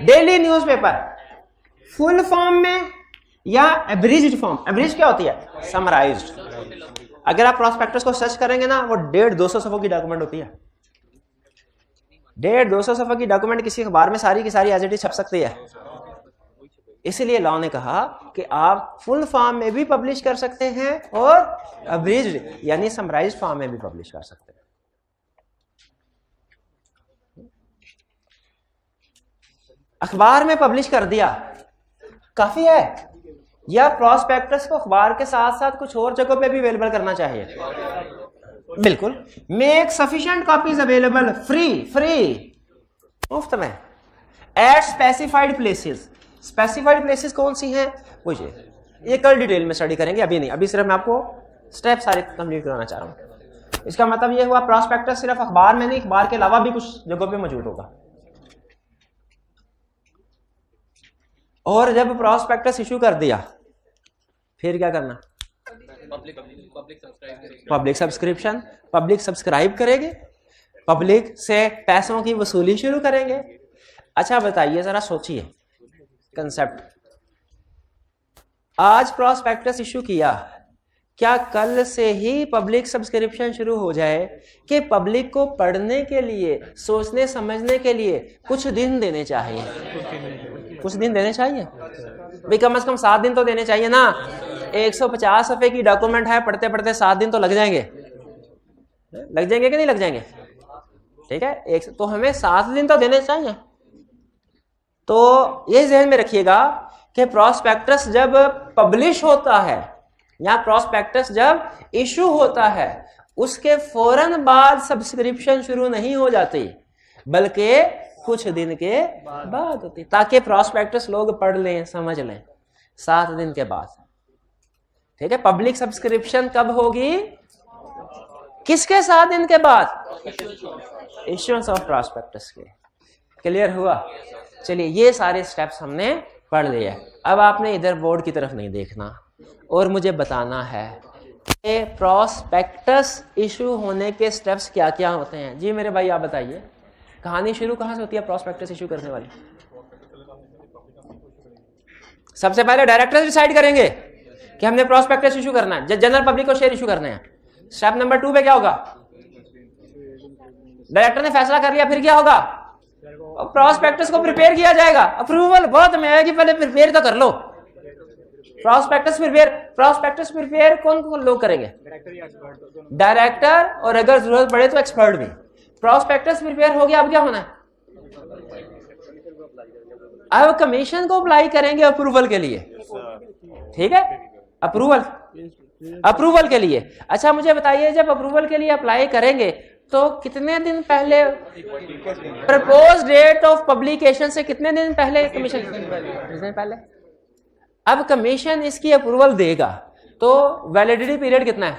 डेली न्यूज़पेपर फुल फॉर्म में या एब्रिज्ड फॉर्म। एब्रिज क्या होती है? समराइज्ड। अगर आप प्रॉस्पेक्टस को सर्च करेंगे ना, वो 150-200 सफ़ों की डॉक्यूमेंट होती है। 150-200 सफ़ा की डॉक्यूमेंट किसी अखबार में सारी की सारी एज इट इज छप सकती है। इसलिए लॉ ने कहा कि आप फुल फॉर्म में भी पब्लिश कर सकते हैं और अब्रिज्ड यानी समराइज्ड फॉर्म में भी पब्लिश कर सकते हैं। अखबार में पब्लिश कर दिया काफी है, या प्रॉस्पेक्टस को अखबार के साथ साथ कुछ और जगहों पे भी अवेलेबल करना चाहिए? बिल्कुल। Make sufficient copies available free मुफ्त में eight specified places. Specified places कौन सी हैं? वो ये कल डिटेल में स्टडी करेंगे, अभी नहीं। अभी सिर्फ मैं आपको स्टेप सारे कंप्लीट कराना चाह रहा हूं। इसका मतलब ये हुआ प्रॉस्पेक्टस सिर्फ अखबार में नहीं, अखबार के अलावा भी कुछ जगहों पे मौजूद होगा। और जब प्रॉस्पेक्टस इशू कर दिया फिर क्या करना, पब्लिक सब्सक्रिप्शन, पब्लिक सब्सक्राइब करेंगे, पब्लिक से पैसों की वसूली शुरू करेंगे। अच्छा बताइए जरा, सोचिए कंसेप्ट, आज प्रॉस्पेक्टस इशू किया, क्या कल से ही पब्लिक सब्सक्रिप्शन शुरू हो जाए कि पब्लिक को पढ़ने के लिए, सोचने समझने के लिए कुछ दिन देने चाहिए? कुछ दिन देने चाहिए भाई, कम से कम 7 दिन तो देने चाहिए ना। 150 सफ़े की डॉक्यूमेंट है, पढ़ते पढ़ते 7 दिन तो लग जाएंगे, लग जाएंगे कि नहीं लग जाएंगे? ठीक है, तो हमें 7 दिन तो देने चाहिए। तो ये ध्यान में रखिएगा कि प्रॉस्पेक्टस जब पब्लिश होता है या प्रॉस्पेक्टस जब इशू होता है, उसके फौरन बाद सब्सक्रिप्शन शुरू नहीं हो जाती, बल्कि कुछ दिन के बाद होती, ताकि प्रॉस्पेक्टस लोग पढ़ लें, समझ लें 7 दिन के बाद। ठीक है, पब्लिक सब्सक्रिप्शन कब होगी, किसके 7 दिन के बाद? इश्यूएंस ऑफ प्रॉस्पेक्टस के। क्लियर हुआ? चलिए, ये सारे स्टेप्स हमने पढ़ लिए। अब आपने इधर बोर्ड की तरफ नहीं देखना और मुझे बताना है कि प्रॉस्पेक्टस इशू होने के स्टेप्स क्या क्या होते हैं। जी मेरे भाई आप बताइए, कहानी शुरू कहाँ से होती है प्रॉस्पेक्टस इशू करने वाली? सबसे पहले डायरेक्टर्स डिसाइड करेंगे कि हमने प्रॉस्पेक्टस इशू करना है, जनरल पब्लिक को शेयर इशू करने हैं। स्टेप नंबर 2 पे क्या होगा? डायरेक्टर ने फैसला कर लिया, फिर क्या होगा? प्रॉस्पेक्टस को प्रिपेयर किया जाएगा। अप्रूवल बहुत में है कि पहले प्रिपेयर तो कर लो। प्रॉस्पेक्टस प्रिपेयर कौन कौन लोग करेंगे? डायरेक्टर, और अगर जरूरत पड़े तो एक्सपर्ट भी। प्रॉस्पेक्टस प्रिपेयर हो गया, अब क्या होना है? अब कमीशन को अप्लाई करेंगे अप्रूवल के लिए। ठीक है, अप्रूवल के लिए। अच्छा मुझे बताइए, जब अप्रूवल के लिए अप्लाई करेंगे तो कितने दिन पहले, प्रपोज डेट ऑफ पब्लिकेशन से कितने दिन पहले कमीशन? पहले। अब कमीशन इसकी अप्रूवल देगा तो वैलिडिटी पीरियड कितना है?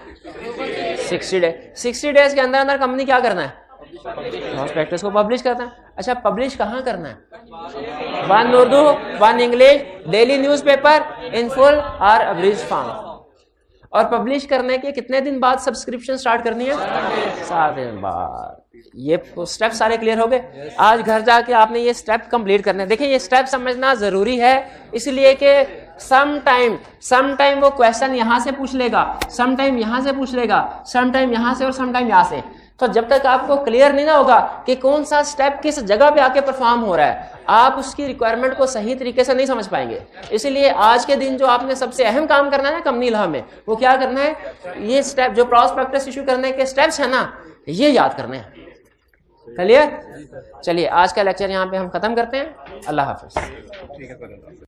60 डेज। 60 डेज के अंदर अंदर कंपनी क्या करना है? प्रॉस्पेक्टस को पब्लिश करना है। अच्छा, पब्लिश कहाँ करना है? 1 Urdu, 1 English, daily newspaper, in full और अब्रिज्ड फॉर्म। और पब्लिश करने के कितने दिन बाद सब्सक्रिप्शन स्टार्ट करनी है? 7 दिन बाद। ये स्टेप सारे क्लियर हो गए। आज घर जाके आपने ये स्टेप कंप्लीट करने हैं। देखिए, ये स्टेप समझना जरूरी है, इसलिए कि सम टाइम वो क्वेश्चन यहां से पूछ लेगा, सम टाइम यहां से पूछ लेगा, सम टाइम यहां से और सम टाइम यहां से। तो जब तक आपको क्लियर नहीं ना होगा कि कौन सा स्टेप किस जगह पे आके परफॉर्म हो रहा है, आप उसकी रिक्वायरमेंट को सही तरीके से नहीं समझ पाएंगे। इसलिए आज के दिन जो आपने सबसे अहम काम करना है ना कंपनी लॉ में, वो क्या करना है? ये स्टेप जो प्रॉस्पेक्टस इशू करने के स्टेप्स है ना, ये याद करने हैं। क्लियर? चलिए, आज का लेक्चर यहाँ पे हम खत्म करते हैं। अल्लाह हाफिज।